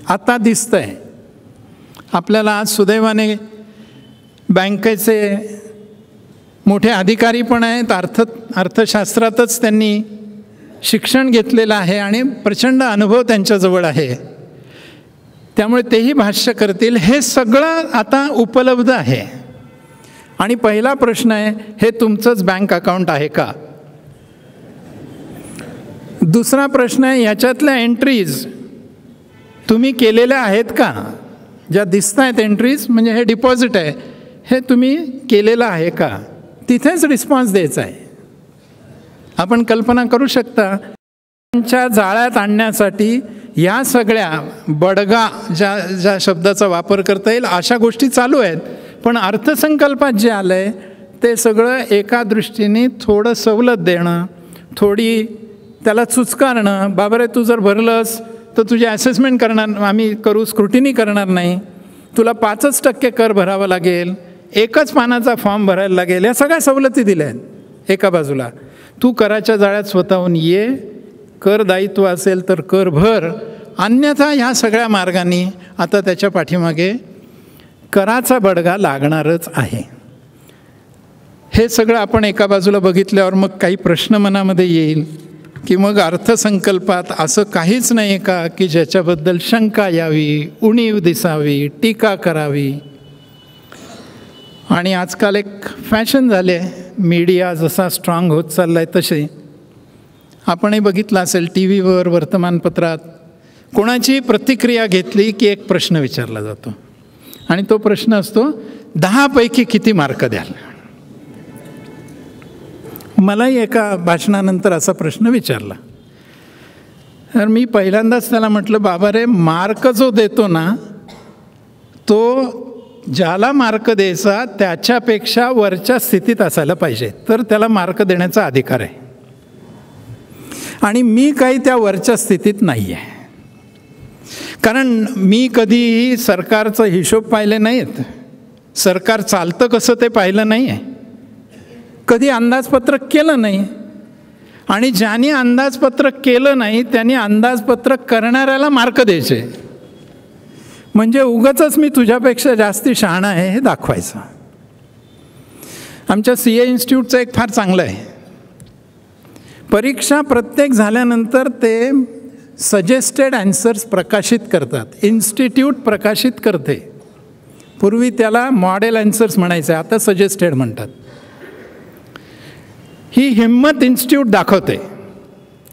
आता दिसतं आहे. आपल्याला आज सुदैवाने बँकेचे मोठे अधिकारी पण आहेत. अर्थशास्त्रातच त्यांनी शिक्षण घेतलेलं आहे आणि प्रचंड अनुभव त्यांच्याजवळ आहे. त्यामुळे तेही भाष्य करतील. हे सगळं आता उपलब्ध आहे. आणि पहिला प्रश्न आहे, हे तुमचंच बँक अकाउंट आहे का? दुसरा प्रश्न आहे, ह्याच्यातल्या एंट्रीज तुम्ही केलेल्या आहेत का? ज्या दिसत आहेत एंट्रीज म्हणजे हे डिपॉझिट आहे, हे तुम्ही केलेलं आहे का? तिथेच रिस्पॉन्स द्यायचा आहे. आपण कल्पना करू शकता, त्यांच्या जाळ्यात आणण्यासाठी या सगळ्या बडगा ज्या शब्दाचा वापर करता येईल अशा गोष्टी चालू आहेत. पण अर्थसंकल्पात जे आलं आहे ते सगळं एका दृष्टीने थोडं सवलत देणं, थोडी त्याला चुचकारणं. बाबा रे, तू जर भरलंस तर तुझी असेसमेंट करणार आम्ही करू, स्क्रुटिनी करणार नाही, तुला 5% कर भरावा लागेल, एकच पानाचा फॉर्म भरायला लागेल. या सगळ्या सवलती दिल्या आहेत एका बाजूला. तू कराच्या जाळ्यात स्वतःहून ये, कर दायित्व असेल तर कर भर, अन्यथा ह्या सगळ्या मार्गांनी आता त्याच्या पाठीमागे कराचा बडगा लागणारच आहे. हे सगळं आपण एका बाजूला बघितल्यावर मग काही प्रश्न मनामध्ये येईल की मग अर्थसंकल्पात असं काहीच नाही का की ज्याच्याबद्दल शंका यावी, उणीव दिसावी, टीका करावी. आणि आजकाल एक फॅशन झाली आहे, मीडिया जसा स्ट्रॉंग होत चालला आहे तसे आपणही बघितलं असेल टी व्हीवर, वर्तमानपत्रात कोणाची प्रतिक्रिया घेतली की एक प्रश्न विचारला जातो आणि तो प्रश्न असतो, 10 पैकी किती मार्क द्याल? मलाही एका भाषणानंतर असा प्रश्न विचारला. तर मी पहिल्यांदाच त्याला म्हटलं, बाबा रे, मार्क जो देतो ना तो ज्याला मार्क द्यायचा त्याच्यापेक्षा वरच्या स्थितीत असायला पाहिजे, तर त्याला मार्क देण्याचा अधिकार आहे. आणि मी काही त्या वरच्या स्थितीत नाही आहे, कारण मी कधीही सरकारचा हिशोब पाहिले नाहीत, सरकार चालतं कसं ते पाहिलं नाही आहे, कधी अंदाजपत्रक केलं नाही. आणि ज्यांनी अंदाजपत्रक केलं नाही त्यांनी अंदाजपत्रक करणाऱ्याला मार्क द्यायचे. म्हणजे उगाचच मी तुझ्यापेक्षा जास्ती शहाणा आहे हे दाखवायचं. आमच्या CA इन्स्टिट्यूटचं एक फार चांगलं आहे. परीक्षा प्रत्येक झाल्यानंतर ते सजेस्टेड ॲन्सर्स प्रकाशित करतात. इन्स्टिट्यूट प्रकाशित करते. पूर्वी त्याला मॉडेल ॲन्सर्स म्हणायचे, आता सजेस्टेड म्हणतात. ही हिम्मत इन्स्टिट्यूट दाखवते.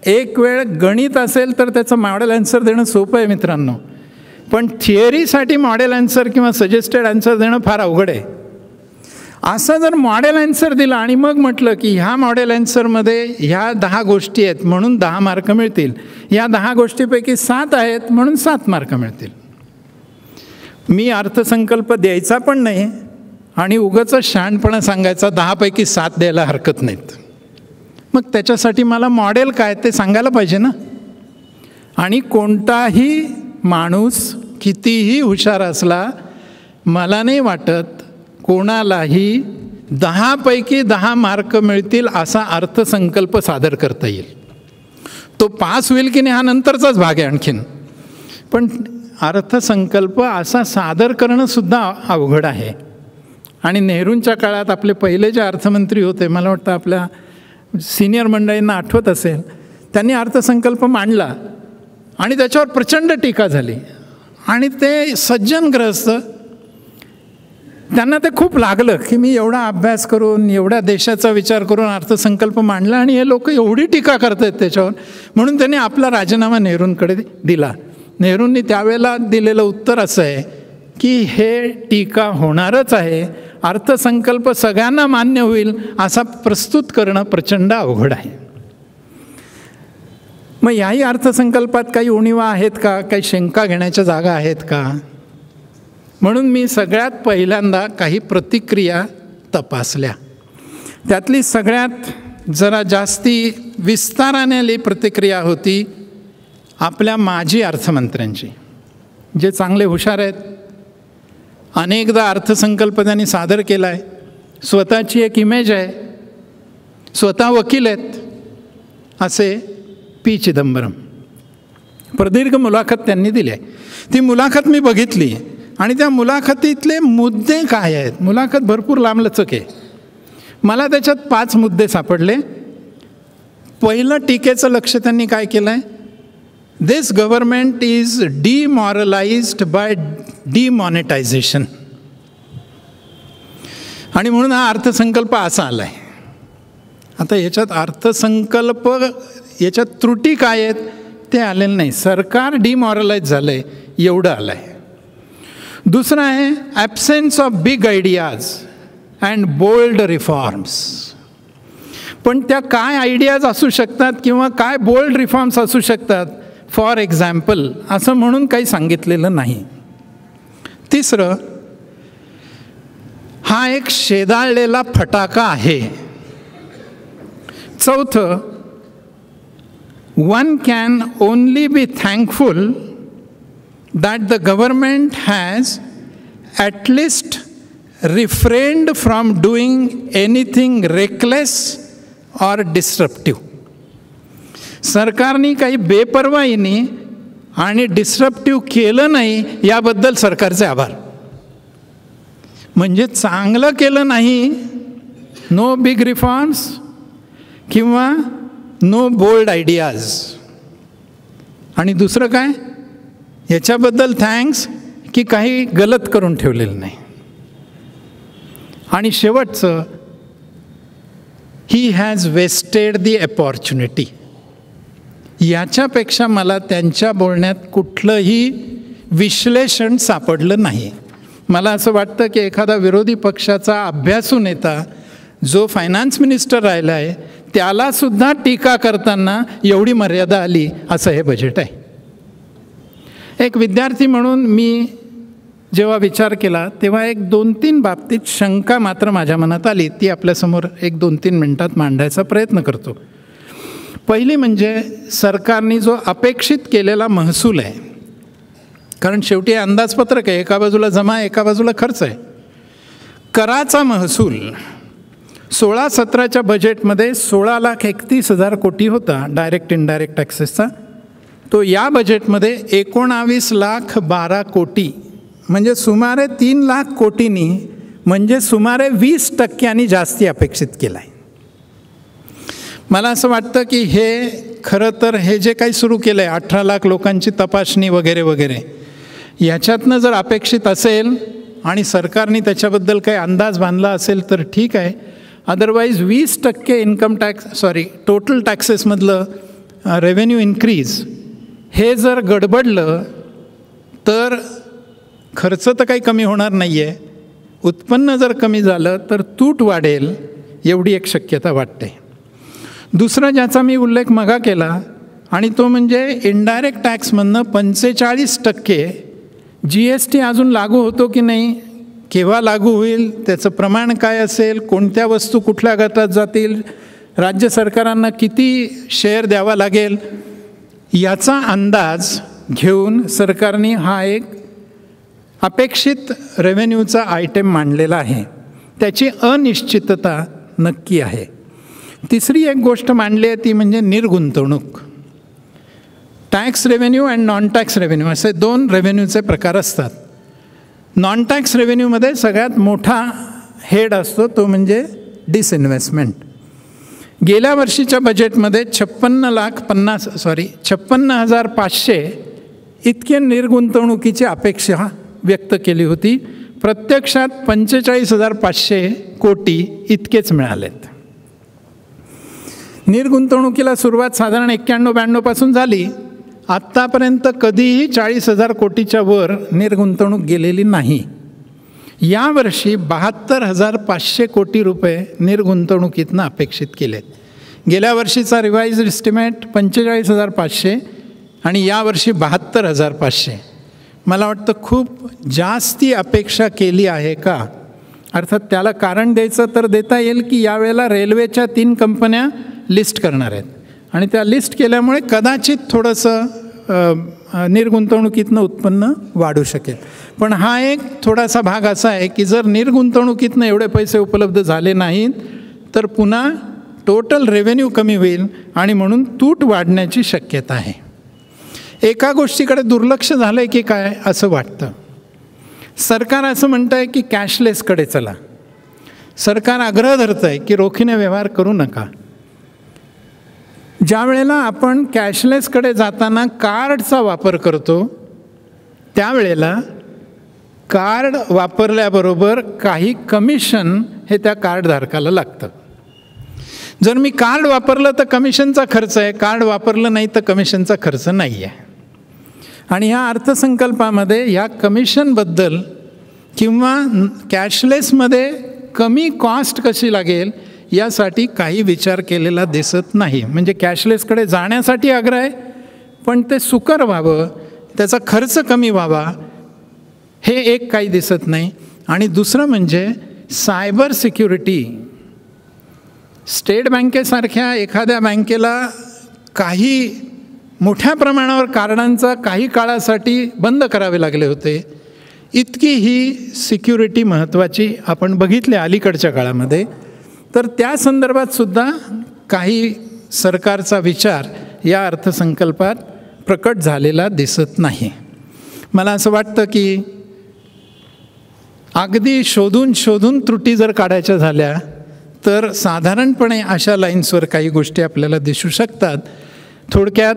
एक वेळ गणित असेल तर त्याचं मॉडेल ॲन्सर देणं सोपं आहे मित्रांनो, पण थिअरीसाठी मॉडेल ॲन्सर किंवा सजेस्टेड ॲन्सर देणं फार अवघड आहे. असं जर मॉडेल ॲन्सर दिलं आणि मग म्हटलं की ह्या मॉडेल ॲन्सरमध्ये ह्या 10 गोष्टी आहेत म्हणून 10 मार्क मिळतील, या 10 गोष्टीपैकी 7 आहेत म्हणून 7 मार्क मिळतील. मी अर्थसंकल्प द्यायचा पण नाही आणि उगाच शहाणपणा सांगायचा 10 पैकी 7 द्यायला हरकत नाहीत. मग त्याच्यासाठी मला मॉडेल काय ते सांगायला पाहिजे ना. आणि कोणताही माणूस कितीही हुशार असला, मला नाही वाटत कोणालाही 10 पैकी 10 मार्क मिळतील असा अर्थसंकल्प सादर करता येईल. तो पास होईल की नाही हा नंतरचाच भाग आहे आणखीन, पण अर्थसंकल्प असा सादर करणंसुद्धा अवघड आहे. आणि नेहरूंच्या काळात आपले पहिले जे अर्थमंत्री होते, मला वाटतं आपल्या सिनियर मंडळींना आठवत असेल, त्यांनी अर्थसंकल्प मांडला आणि त्याच्यावर प्रचंड टीका झाली. आणि ते सज्जन ग्रहस्थ, त्यांना ते खूप लागलं की मी एवढा अभ्यास करून एवढ्या देशाचा विचार करून अर्थसंकल्प मांडला आणि हे लोक एवढी टीका करत आहेत त्याच्यावर, म्हणून त्यांनी आपला राजीनामा नेहरूंकडे दिला. नेहरूंनी त्यावेळेला दिलेलं उत्तर असं आहे की हे टीका होणारच आहे, अर्थसंकल्प सगळ्यांना मान्य होईल असा प्रस्तुत करणं प्रचंड अवघड आहे. मग याही अर्थसंकल्पात काही उणिवा आहेत का, काही शंका घेण्याच्या जागा आहेत का? म्हणून मी सगळ्यात पहिल्यांदा काही प्रतिक्रिया तपासल्या. त्यातली सगळ्यात जरा जास्ती विस्ताराने आली प्रतिक्रिया होती आपल्या माजी अर्थमंत्र्यांची, जे चांगले हुशार आहेत. अनेकदा अर्थसंकल्प त्यांनी सादर केला आहे. स्वतःची एक इमेज आहे, स्वतः वकील आहेत, असे पी. चिदंबरम. प्रदीर्घ मुलाखत त्यांनी दिली आहे. ती मुलाखत मी बघितली आणि त्या मुलाखतीतले मुद्दे काय आहेत, मुलाखत भरपूर लांबलचक आहे. मला त्याच्यात 5 मुद्दे सापडले. पहिलं टीकेचं लक्ष त्यांनी काय केलं आहे, दिस गव्हर्नमेंट इज डिमॉरलाइज्ड बाय डिमॉनिटायझेशन. आणि म्हणून हा अर्थसंकल्प असा आला आहे. आता याच्यात अर्थसंकल्प, याच्यात त्रुटी काय आहेत ते आलेलं नाही. सरकार डिमॉरलाइज झालं आहे एवढं आलं आहे. दुसरं आहे absence of big ideas and bowled reforms. पण त्या काय आयडियाज असू शकतात किंवा काय बोल्ड रिफॉर्म्स असू शकतात, फॉर एक्झाम्पल असं म्हणून काही सांगितलेलं नाही. तिसरं, हा एक शेदाळलेला फटाका आहे. चौथं, one can only be thankful that the government has at least refrained from doing anything reckless or disruptive. सरकारने काही बेपर्वाईने आणि डिस्रप्टिव्ह केलं नाही याबद्दल सरकारचे आभार. म्हणजे चांगलं केलं नाही, नो बिग रिफॉर्म्स किंवा नो बोल्ड आयडियाज. आणि दुसरं काय, याच्याबद्दल थँक्स की काही गलत करून ठेवलेलं नाही. आणि शेवटचं, he has wasted the opportunity. याच्यापेक्षा मला त्यांच्या बोलण्यात कुठलंही विश्लेषण सापडलं नाही. मला असं वाटतं की एखादा विरोधी पक्षाचा अभ्यासू नेता जो फायनान्स मिनिस्टर राहिला आहे त्यालासुद्धा टीका करताना एवढी मर्यादा आली असं हे बजेट आहे. एक विद्यार्थी म्हणून मी जेव्हा विचार केला तेव्हा एक 2-3 बाबतीत शंका मात्र माझ्या मनात आली. ती आपल्यासमोर 1-2-3 मिनटात मांडायचा प्रयत्न करतो. पहिली म्हणजे सरकारने जो अपेक्षित केलेला महसूल आहे, कारण शेवटी अंदाजपत्रक आहे, एका बाजूला जमा एका बाजूला खर्च आहे. कराचा महसूल 16-17च्या बजेटमध्ये 16,31,000 कोटी होता डायरेक्ट इनडायरेक्ट टॅक्सेसचा. तो या बजेटमध्ये 19,12,00,000 कोटी, म्हणजे सुमारे 3 लाख कोटींनी म्हणजे सुमारे 20% जास्ती अपेक्षित केला आहे. मला असं वाटतं की हे खरं तर हे जे काही सुरू केलं आहे 18 लाख लोकांची तपासणी वगैरे वगैरे, याच्यातनं जर अपेक्षित असेल आणि सरकारने त्याच्याबद्दल काही अंदाज बांधला असेल तर ठीक आहे. अदरवाईज 20% टोटल टॅक्सेसमधलं रेव्हेन्यू इन्क्रीज हे जर गडबडलं तर खर्च तर काही कमी होणार नाही आहे, उत्पन्न जर कमी झालं तर तूट वाढेल, एवढी एक शक्यता वाटते. दुसरा ज्याचा मी उल्लेख मगा केला आणि तो म्हणजे इनडायरेक्ट टॅक्समधनं 45% GST अजून लागू होतो की नाही, केव्हा लागू होईल, त्याचं प्रमाण काय असेल, कोणत्या वस्तू कुठल्या गटात जातील, राज्य सरकारांना किती शेअर द्यावा लागेल, याचा अंदाज घेऊन सरकारने हा एक अपेक्षित रेव्हेन्यूचा आयटम मांडलेला आहे. त्याची अनिश्चितता नक्की आहे. तिसरी एक गोष्ट मांडली आहे ती म्हणजे निर्गुंतवणूक. Tax revenue and non tax revenue असे 2 रेव्हेन्यूचे प्रकार असतात. नॉन टॅक्स रेव्हेन्यूमध्ये सगळ्यात मोठा हेड असतो तो म्हणजे डिसइन्व्हेस्टमेंट. गेल्या वर्षीच्या बजेटमध्ये 56,500 इतके निर्गुंतवणुकीची अपेक्षा व्यक्त केली होती. प्रत्यक्षात 45,500 कोटी इतकेच मिळालेत. निर्गुंतवणुकीला सुरुवात साधारण 91-92 पासून झाली. आत्तापर्यंत कधीही 40,000 कोटीच्या वर निर्गुंतवणूक गेलेली नाही. यावर्षी 72,500 कोटी रुपये निर्गुंतवणुकीतनं अपेक्षित केलेत. गेल्या वर्षीचा रिवाइज एस्टिमेट 45,500 आणि यावर्षी 72,500. मला वाटतं खूप जास्ती अपेक्षा केली आहे का? अर्थात त्याला कारण द्यायचं तर देता येईल की यावेळेला रेल्वेच्या 3 कंपन्या लिस्ट करणार आहेत आणि त्या लिस्ट केल्यामुळे कदाचित थोडंसं निर्गुंतवणुकीतनं उत्पन्न वाढू शकेल. पण हा एक थोडासा भाग असा आहे की जर निर्गुंतवणुकीतनं एवढे पैसे उपलब्ध झाले नाहीत तर पुन्हा टोटल रेव्हेन्यू कमी होईल आणि म्हणून तूट वाढण्याची शक्यता आहे. एका गोष्टीकडे दुर्लक्ष झालं आहे की काय असं वाटतं. सरकार असं म्हणतं आहे की कॅशलेसकडे चला. सरकार आग्रह धरतं आहे की रोखीने व्यवहार करू नका. ज्या वेळेला आपण कॅशलेसकडे जाताना कार्डचा वापर करतो त्यावेळेला कार्ड वापरल्याबरोबर काही कमिशन हे त्या कार्डधारकाला लागतं. जर मी कार्ड वापरलं तर कमिशनचा खर्च आहे, कार्ड वापरलं नाही तर कमिशनचा खर्च नाही आहे. आणि ह्या अर्थसंकल्पामध्ये ह्या कमिशनबद्दल किंवा कॅशलेसमध्ये कमी कॉस्ट कशी लागेल यासाठी काही विचार केलेला दिसत नाही. म्हणजे कॅशलेसकडे जाण्यासाठी आग्रह आहे पण ते सुकर व्हावं, त्याचा खर्च कमी व्हावा हे एक काही दिसत नाही. आणि दुसरं म्हणजे सायबर सिक्युरिटी. स्टेट बँकेसारख्या एखाद्या बँकेला काही मोठ्या प्रमाणावर कार्डांचा काही काळासाठी बंद करावे लागले होते. इतकी ही सिक्युरिटी महत्त्वाची आपण बघितले अलीकडच्या काळामध्ये. तर त्या संदर्भात सुद्धा काही सरकारचा विचार या अर्थसंकल्पात प्रकट झालेला दिसत नाही. मला असं वाटतं की अगदी शोधून त्रुटी जर काढायच्या झाल्या तर साधारणपणे अशा लाईन्सवर काही गोष्टी आपल्याला दिसू शकतात. थोडक्यात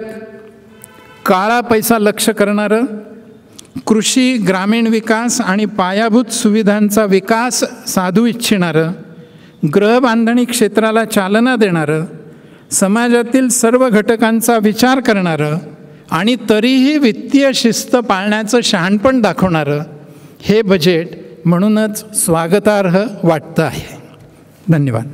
काळा पैसा लक्ष करणारं, कृषी, ग्रामीण विकास आणि पायाभूत सुविधांचा विकास साधू इच्छिणारं, गृहबांधणी क्षेत्राला चालना देणारं, समाजातील सर्व घटकांचा विचार करणारं आणि तरीही वित्तीय शिस्त पाळण्याचं शहाणपण दाखवणारं हे बजेट म्हणूनच स्वागतार्ह वाटतं आहे. धन्यवाद.